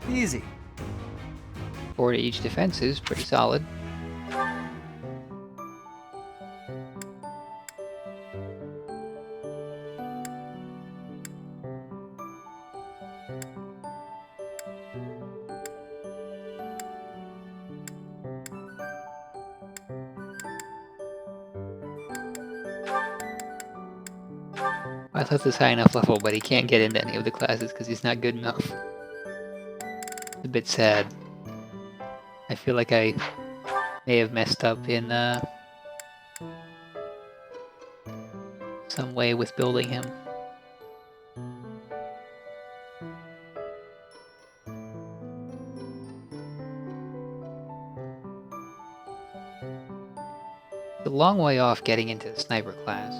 Easy. 4 to each defense is pretty solid. I thought this high enough level, but he can't get into any of the classes because he's not good enough. It's a bit sad. I feel like I may have messed up in some way with building him. It's a long way off getting into the sniper class.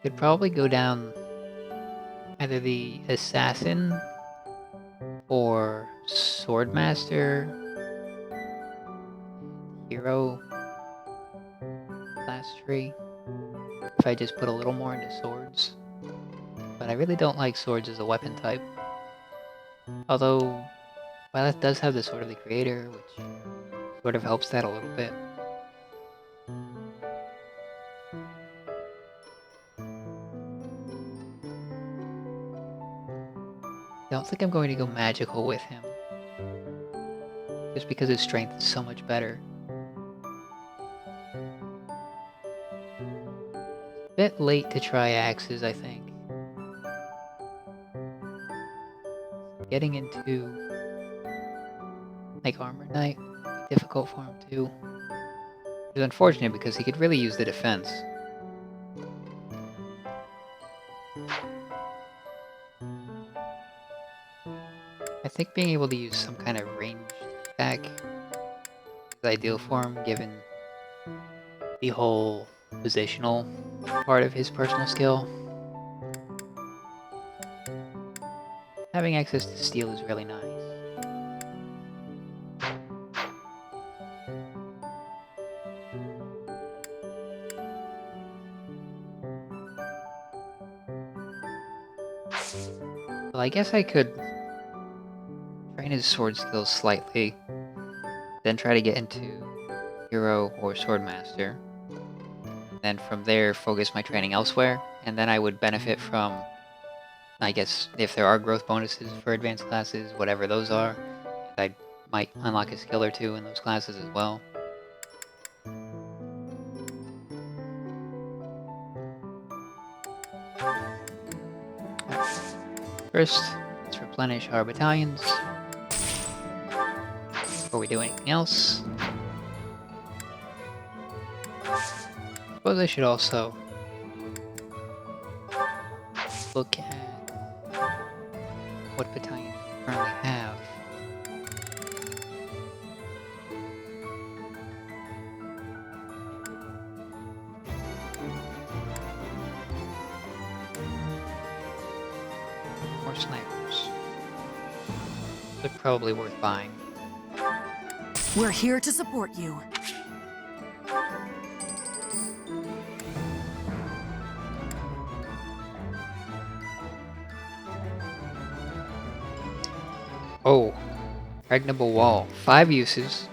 Could probably go down either the assassin or swordmaster, hero class tree. If I just put a little more into swords. But I really don't like swords as a weapon type. Although Violet does have the Sword of the Creator, which sort of helps that a little bit. I don't think I'm going to go magical with him. Just because his strength is so much better. A bit late to try axes, I think. Getting into like Armor Knight would be difficult for him too. Which is unfortunate because he could really use the defense. I think being able to use some kind of ranged attack is ideal for him, given the whole positional part of his personal skill. Having access to steel is really nice. Well, I guess I could train his sword skills slightly, then try to get into hero or swordmaster. Then from there, focus my training elsewhere, and then I would benefit from, I guess, if there are growth bonuses for advanced classes, whatever those are, I might unlock a skill or two in those classes as well. First, let's replenish our battalions before we do anything else. Suppose I should also look at what battalions we currently have. More snipers. They're probably worth buying. We're here to support you. Oh, Impregnable Wall. 5 uses,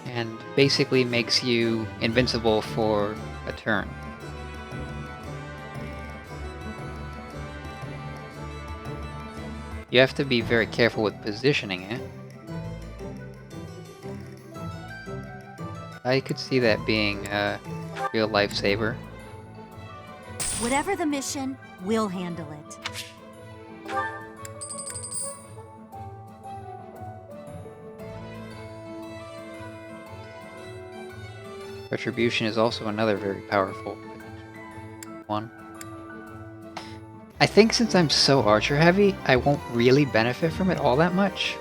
and basically makes you invincible for a turn. You have to be very careful with positioning it. I could see that being a real lifesaver. Whatever the mission, we'll handle it. Retribution is also another very powerful one. I think since I'm so archer heavy, I won't really benefit from it all that much.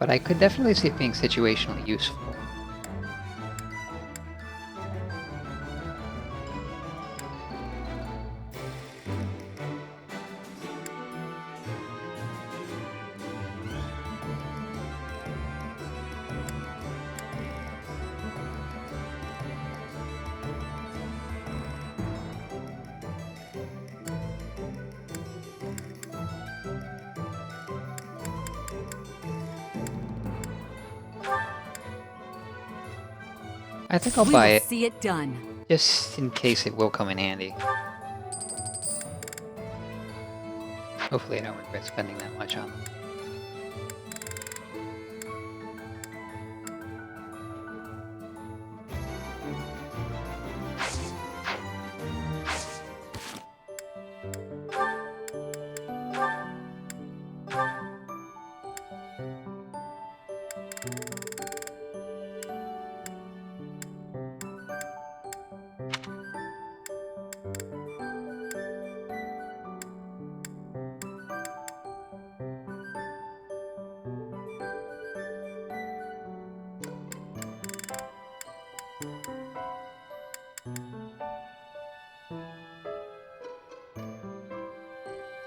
But I could definitely see it being situationally useful. I think I'll We buy will it, see it done. just in case it will come in handy. Hopefully I don't regret spending that much on them.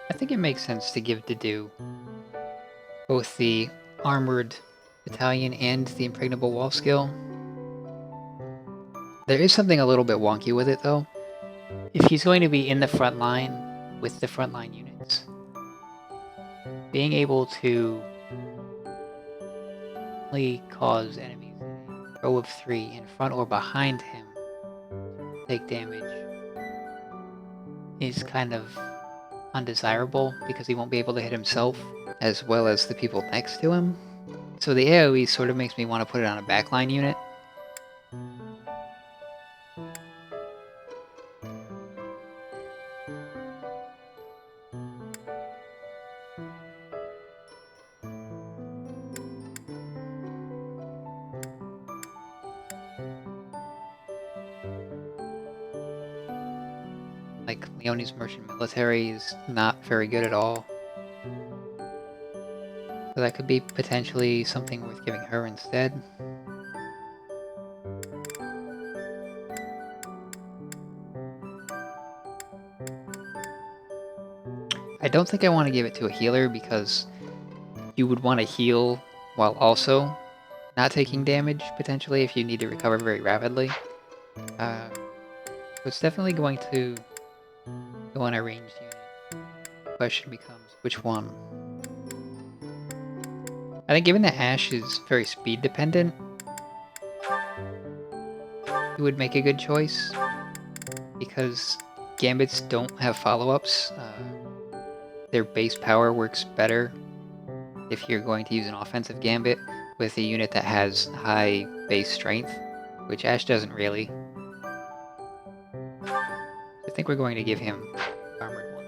I think it makes sense to give Dedu both the armored battalion and the impregnable wall skill. There is something a little bit wonky with it though. If he's going to be in the front line with the frontline units, being able to only cause enemies in a row of 3 in front or behind him take damage is kind of undesirable because he won't be able to hit himself as well as the people next to him. So the AoE sort of makes me want to put it on a backline unit. Like, Leonie's merchant military is not very good at all. So that could be potentially something worth giving her instead. I don't think I want to give it to a healer because you would want to heal while also not taking damage, potentially, if you need to recover very rapidly. So it's definitely going to go on a ranged unit. The question becomes, which one? I think given that Ashe is very speed dependent, it would make a good choice, because Gambits don't have follow-ups. Their base power works better if you're going to use an offensive Gambit with a unit that has high base strength, which Ashe doesn't really. I think we're going to give him the armored one.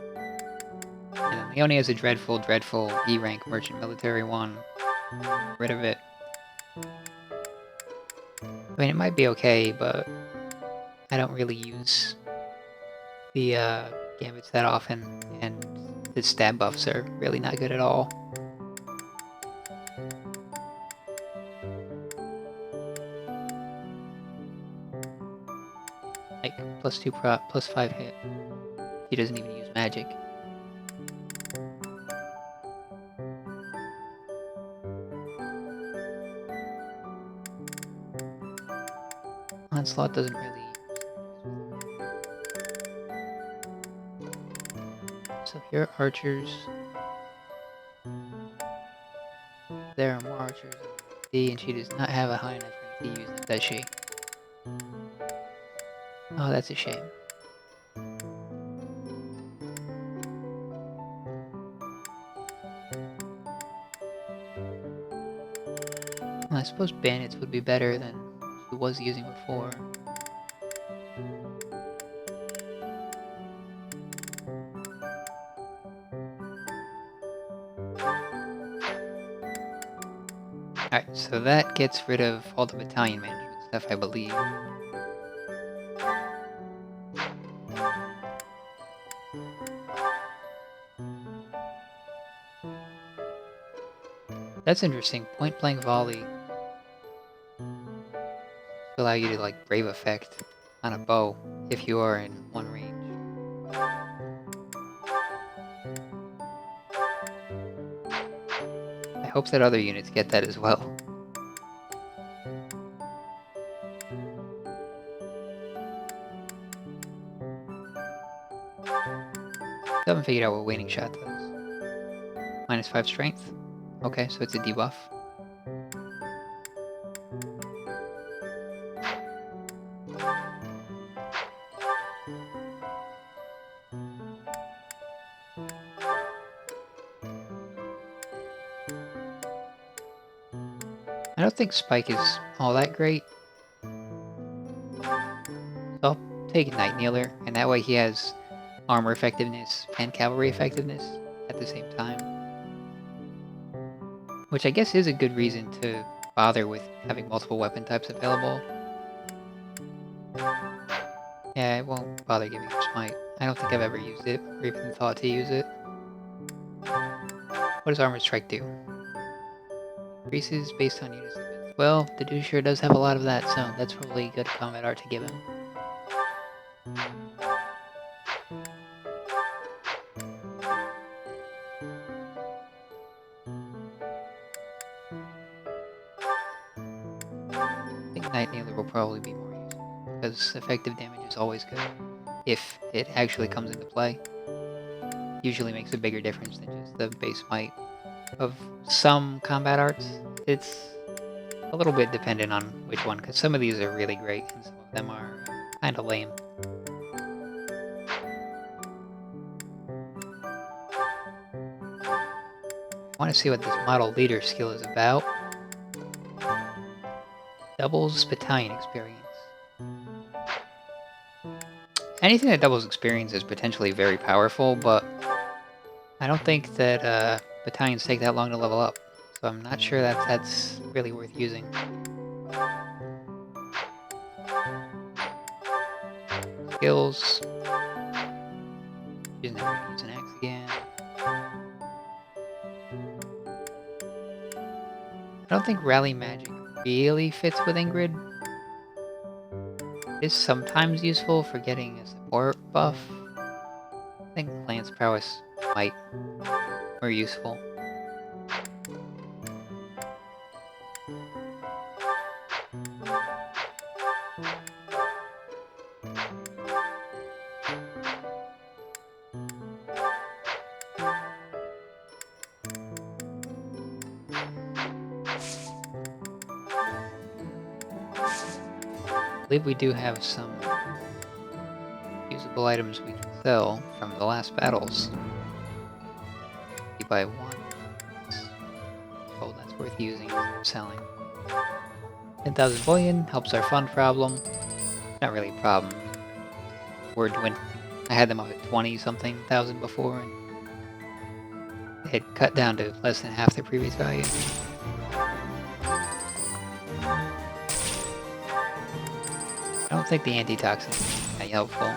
And then Leonie has a dreadful E-rank merchant military one. Get rid of it. I mean, it might be okay, but I don't really use the Gambits that often, and the stab buffs are really not good at all. Like, +2 prot, +5 hit. He doesn't even use magic. Onslaught doesn't really. So here are archers. There are more archers in D, and she does not have a high enough rank to use them, does she? Oh, that's a shame. Well, I suppose bandits would be better than what she was using before. Alright, so that gets rid of all the battalion management stuff, I believe. That's interesting. Point blank volley will allow you to like brave effect on a bow if you are in one range. I hope that other units get that as well. Still haven't figured out what waning shot does. -5 strength. Okay, so it's a debuff. I don't think Spike is all that great. So I'll take Night Kneeler, and that way he has armor effectiveness and cavalry effectiveness at the same time. Which I guess is a good reason to bother with having multiple weapon types available. Yeah, I won't bother giving him Smite. I don't think I've ever used it, or even thought to use it. What does Armored Strike do? Increases based on units defense. Well, the dude sure does have a lot of that, so that's probably good combat art to give him. I think Night Kneeler will probably be more useful, because effective damage is always good, if it actually comes into play. Usually makes a bigger difference than just the base might of some combat arts. It's a little bit dependent on which one, because some of these are really great, and some of them are kind of lame. I want to see what this model leader skill is about. Doubles battalion experience. Anything that doubles experience is potentially very powerful, but I don't think that battalions take that long to level up, so I'm not sure that that's really worth using. Skills. She's never gonna use an axe again. I don't think Rally Magic really fits with Ingrid. It is sometimes useful for getting a support buff. I think Lance Prowess might be more useful. I believe we do have some usable items we can sell from the last battles. You buy one. Oh, that's worth using instead of selling. 10,000 bullion helps our fund problem. Not really a problem. We're dwindling. I had them up at 20 something thousand before, and they had cut down to less than half their previous value. I don't think the antitoxin is very helpful.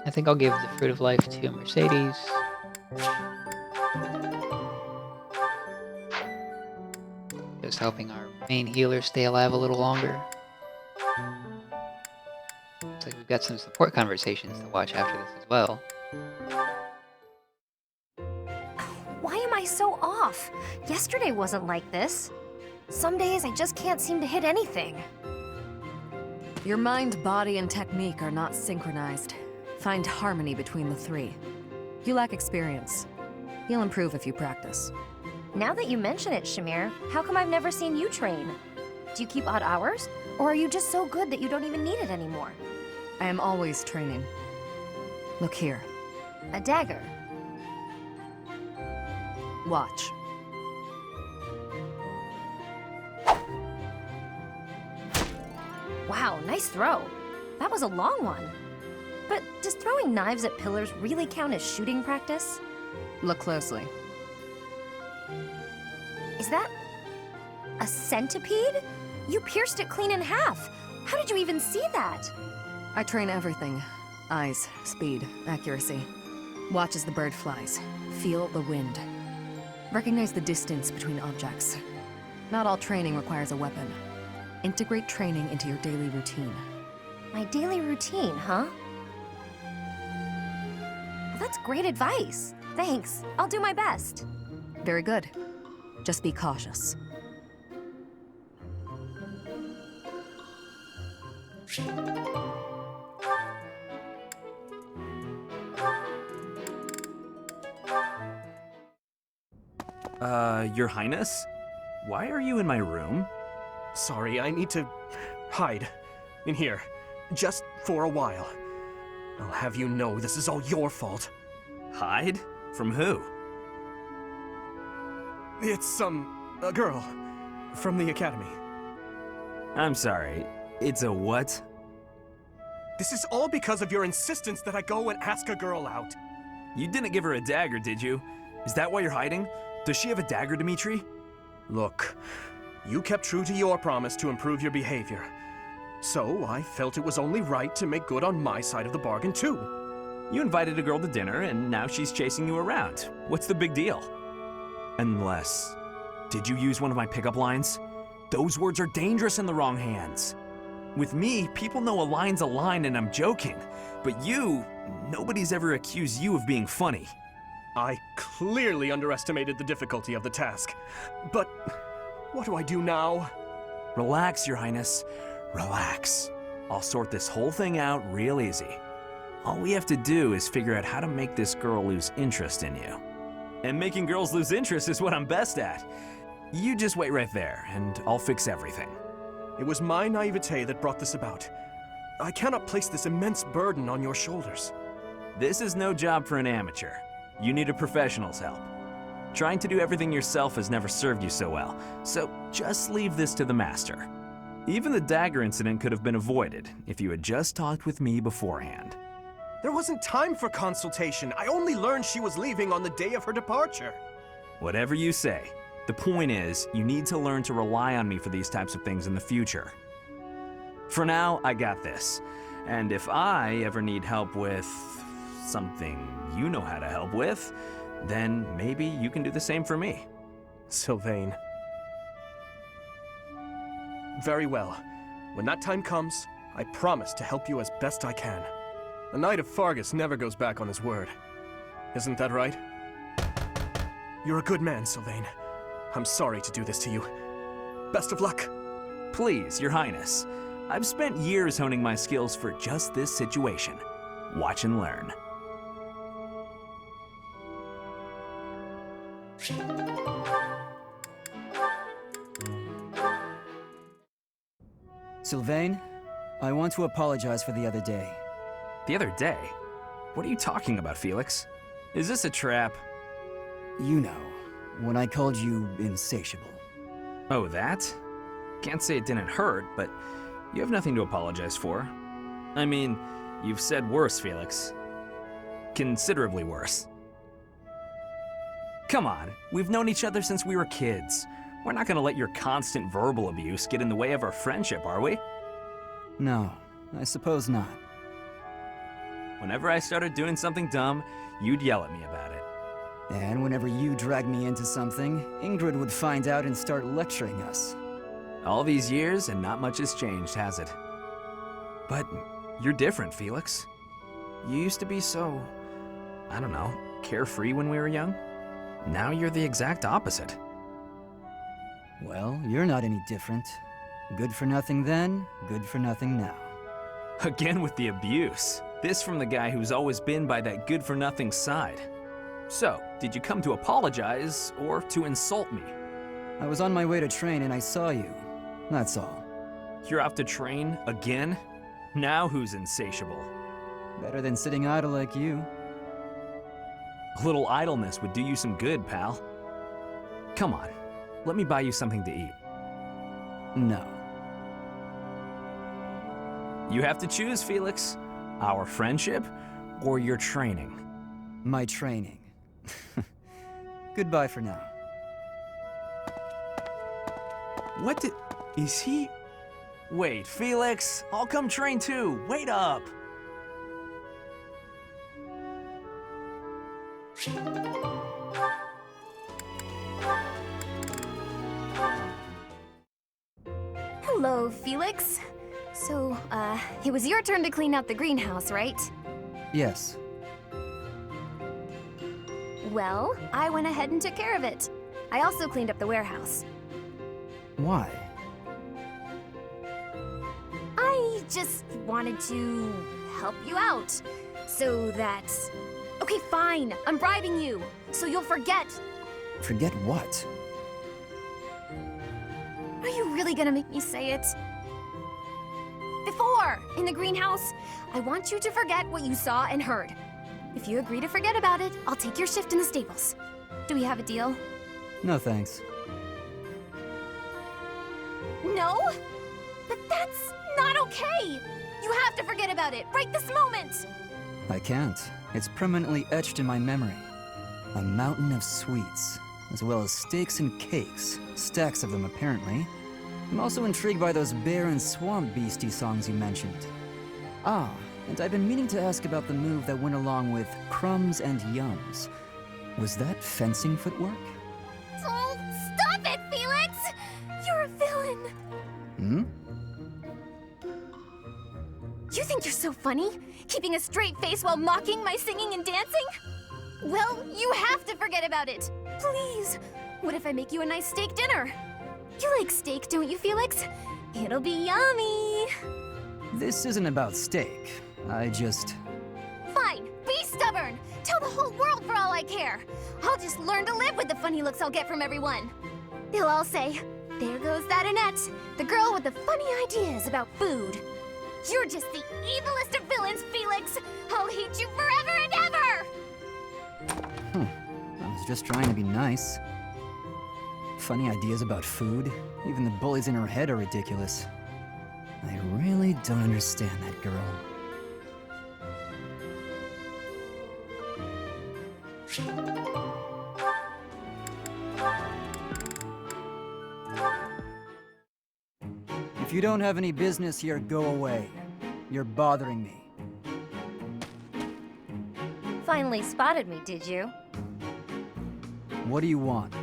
I think I'll give the Fruit of Life to Mercedes. Just helping our main healer stay alive a little longer. Looks like we've got some support conversations to watch after this as well. Why am I so off? Yesterday wasn't like this. Some days I just can't seem to hit anything. Your mind, body, and technique are not synchronized. Find harmony between the three. You lack experience. You'll improve if you practice. Now that you mention it, Shamir, how come I've never seen you train? Do you keep odd hours? Or are you just so good that you don't even need it anymore? I am always training. Look here. A dagger. Watch. Wow, nice throw. That was a long one. But does throwing knives at pillars really count as shooting practice? Look closely. Is that a centipede? You pierced it clean in half. How did you even see that? I train everything. Eyes, speed, accuracy. Watch as the bird flies. Feel the wind. Recognize the distance between objects. Not all training requires a weapon. Integrate training into your daily routine. My daily routine, huh? Well, that's great advice. Thanks. I'll do my best. Very good. Just be cautious. Your Highness? Why are you in my room? Sorry, I need to hide in here, just for a while. I'll have you know this is all your fault. Hide? From who? It's a girl from the academy. I'm sorry, it's a what? This is all because of your insistence that I go and ask a girl out. You didn't give her a dagger, did you? Is that why you're hiding? Does she have a dagger, Dimitri? Look, you kept true to your promise to improve your behavior. So I felt it was only right to make good on my side of the bargain, too. You invited a girl to dinner, and now she's chasing you around. What's the big deal? Unless... Did you use one of my pickup lines? Those words are dangerous in the wrong hands. With me, people know a line's a line and I'm joking. But you, nobody's ever accused you of being funny. I clearly underestimated the difficulty of the task. But what do I do now? Relax, Your Highness. Relax. I'll sort this whole thing out real easy. All we have to do is figure out how to make this girl lose interest in you. And making girls lose interest is what I'm best at. You just wait right there, and I'll fix everything. It was my naivete that brought this about. I cannot place this immense burden on your shoulders. This is no job for an amateur. You need a professional's help. Trying to do everything yourself has never served you so well, so just leave this to the master. Even the dagger incident could have been avoided if you had just talked with me beforehand. There wasn't time for consultation. I only learned she was leaving on the day of her departure. Whatever you say. The point is, you need to learn to rely on me for these types of things in the future. For now, I got this. And if I ever need help with something you know how to help with, then maybe you can do the same for me. Sylvain. Very well. When that time comes, I promise to help you as best I can. A Knight of Fargus never goes back on his word. Isn't that right? You're a good man, Sylvain. I'm sorry to do this to you. Best of luck. Please, Your Highness. I've spent years honing my skills for just this situation. Watch and learn. Sylvain, I want to apologize for the other day. The other day? What are you talking about, Felix? Is this a trap? You know, when I called you insatiable. Oh, that? Can't say it didn't hurt, but you have nothing to apologize for. I mean, you've said worse, Felix. Considerably worse. Come on, we've known each other since we were kids. We're not gonna let your constant verbal abuse get in the way of our friendship, are we? No, I suppose not. Whenever I started doing something dumb, you'd yell at me about it. And whenever you dragged me into something, Ingrid would find out and start lecturing us. All these years, and not much has changed, has it? But you're different, Felix. You used to be so, I don't know, carefree when we were young. Now you're the exact opposite. Well, you're not any different. Good for nothing then, good for nothing now. Again with the abuse. This from the guy who's always been by that good-for-nothing side. So, did you come to apologize, or to insult me? I was on my way to train and I saw you. That's all. You're off to train again? Now who's insatiable? Better than sitting idle like you. A little idleness would do you some good, pal. Come on, let me buy you something to eat. No. You have to choose, Felix. Our friendship or your training. My training. Goodbye for now. What did... Is he... Wait, Felix, I'll come train too. Wait up. Hello, Felix. So, it was your turn to clean out the greenhouse, right? Yes. Well, I went ahead and took care of it. I also cleaned up the warehouse. Why? I just wanted to help you out. So that... Okay, fine. I'm bribing you. So you'll forget. Forget what? Are you really gonna make me say it? Before, in the greenhouse, I want you to forget what you saw and heard. If you agree to forget about it, I'll take your shift in the stables. Do we have a deal? No thanks. No? But that's not okay! You have to forget about it, right this moment! I can't. It's permanently etched in my memory. A mountain of sweets, as well as steaks and cakes. Stacks of them, apparently. I'm also intrigued by those bear and swamp beastie songs you mentioned. Ah, and I've been meaning to ask about the move that went along with crumbs and yums. Was that fencing footwork? Oh, stop it, Felix! You're a villain! Hmm? You think you're so funny? Keeping a straight face while mocking my singing and dancing? Well, you have to forget about it! Please! What if I make you a nice steak dinner? You like steak, don't you, Felix? It'll be yummy! This isn't about steak. I just... Fine, be stubborn! Tell the whole world for all I care! I'll just learn to live with the funny looks I'll get from everyone. They'll all say, there goes that Annette, the girl with the funny ideas about food. You're just the evilest of villains, Felix! I'll hate you forever and ever! I was just trying to be nice. Funny ideas about food. Even the bullies in her head are ridiculous. I really don't understand that girl. If you don't have any business here, go away. You're bothering me. Finally spotted me, did you? What do you want?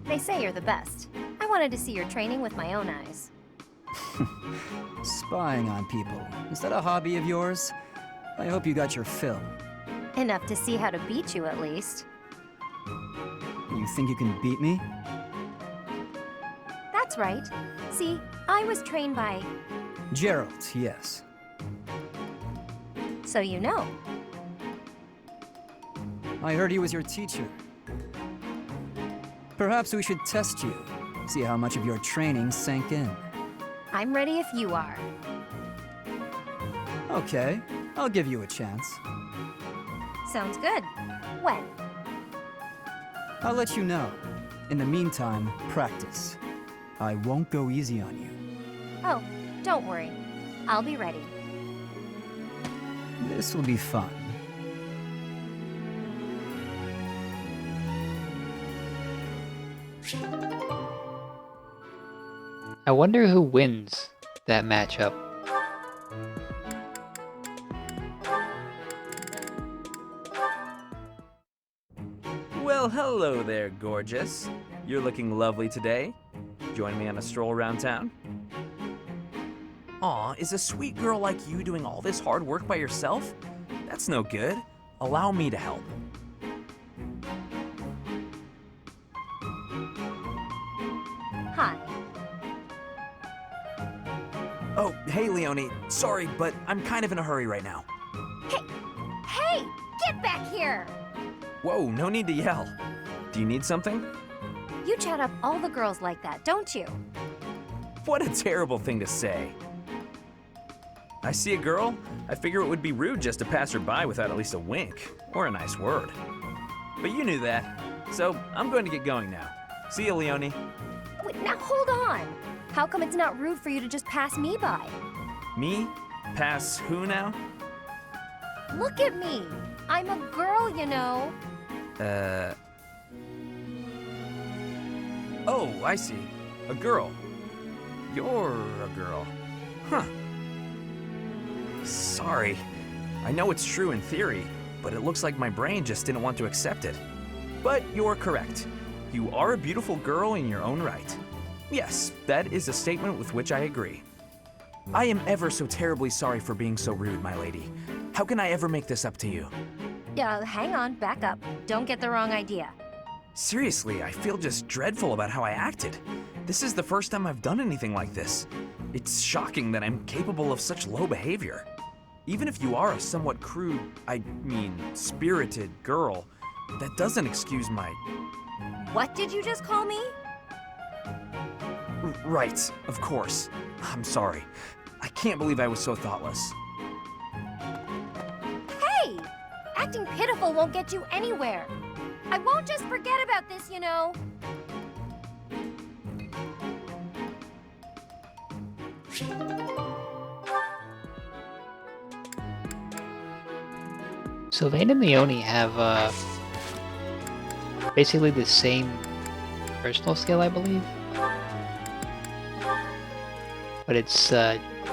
They say you're the best. I wanted to see your training with my own eyes. Spying on people. Is that a hobby of yours? I hope you got your fill. Enough to see how to beat you, at least. You think you can beat me? That's right. See, I was trained by... Gerald, yes. So you know. I heard he was your teacher. Perhaps we should test you. See how much of your training sank in. I'm ready if you are. Okay, I'll give you a chance. Sounds good. When? I'll let you know. In the meantime, practice. I won't go easy on you. Oh, don't worry. I'll be ready. This will be fun. I wonder who wins that matchup. Well, hello there, gorgeous. You're looking lovely today. Join me on a stroll around town? Aw, is a sweet girl like you doing all this hard work by yourself? That's no good. Allow me to help. Hi. Oh, hey, Leonie. Sorry, but I'm kind of in a hurry right now. Hey! Get back here! Whoa, no need to yell. Do you need something? You chat up all the girls like that, don't you? What a terrible thing to say. I see a girl, I figure it would be rude just to pass her by without at least a wink, or a nice word. But you knew that, so I'm going to get going now. See you, Leonie. Wait, now hold on. How come it's not rude for you to just pass me by? Me? Pass who now? Look at me! I'm a girl, you know. Oh, I see. A girl. You're a girl. Huh. Sorry. I know it's true in theory, but it looks like my brain just didn't want to accept it. But you're correct. You are a beautiful girl in your own right. Yes, that is a statement with which I agree. I am ever so terribly sorry for being so rude, my lady. How can I ever make this up to you? Yeah, hang on, back up. Don't get the wrong idea. Seriously, I feel just dreadful about how I acted. This is the first time I've done anything like this. It's shocking that I'm capable of such low behavior. Even if you are a somewhat crude, spirited girl, that doesn't excuse my... What did you just call me? Right, of course. I'm sorry. I can't believe I was so thoughtless. Hey! Acting pitiful won't get you anywhere. I won't just forget about this, you know. So Vayne and Leone have basically the same personal skill, I believe. But it's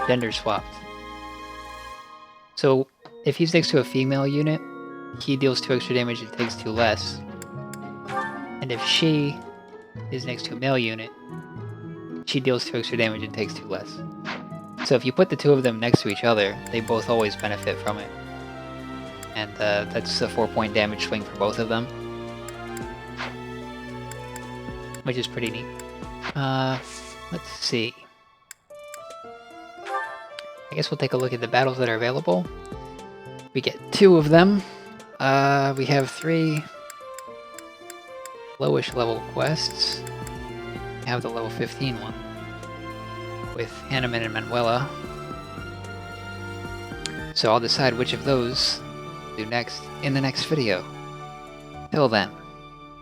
gender swapped. So if he's next to a female unit, he deals 2 extra damage and takes 2 less. And if she is next to a male unit, she deals 2 extra damage and takes 2 less. So if you put the 2 of them next to each other, they both always benefit from it. And that's a 4-point damage swing for both of them. Which is pretty neat. Let's see. I guess we'll take a look at the battles that are available. We get 2 of them. We have 3 lowish level quests. We have the level 15 one with Hanneman and Manuela. So I'll decide which of those to do next in the next video. Till then.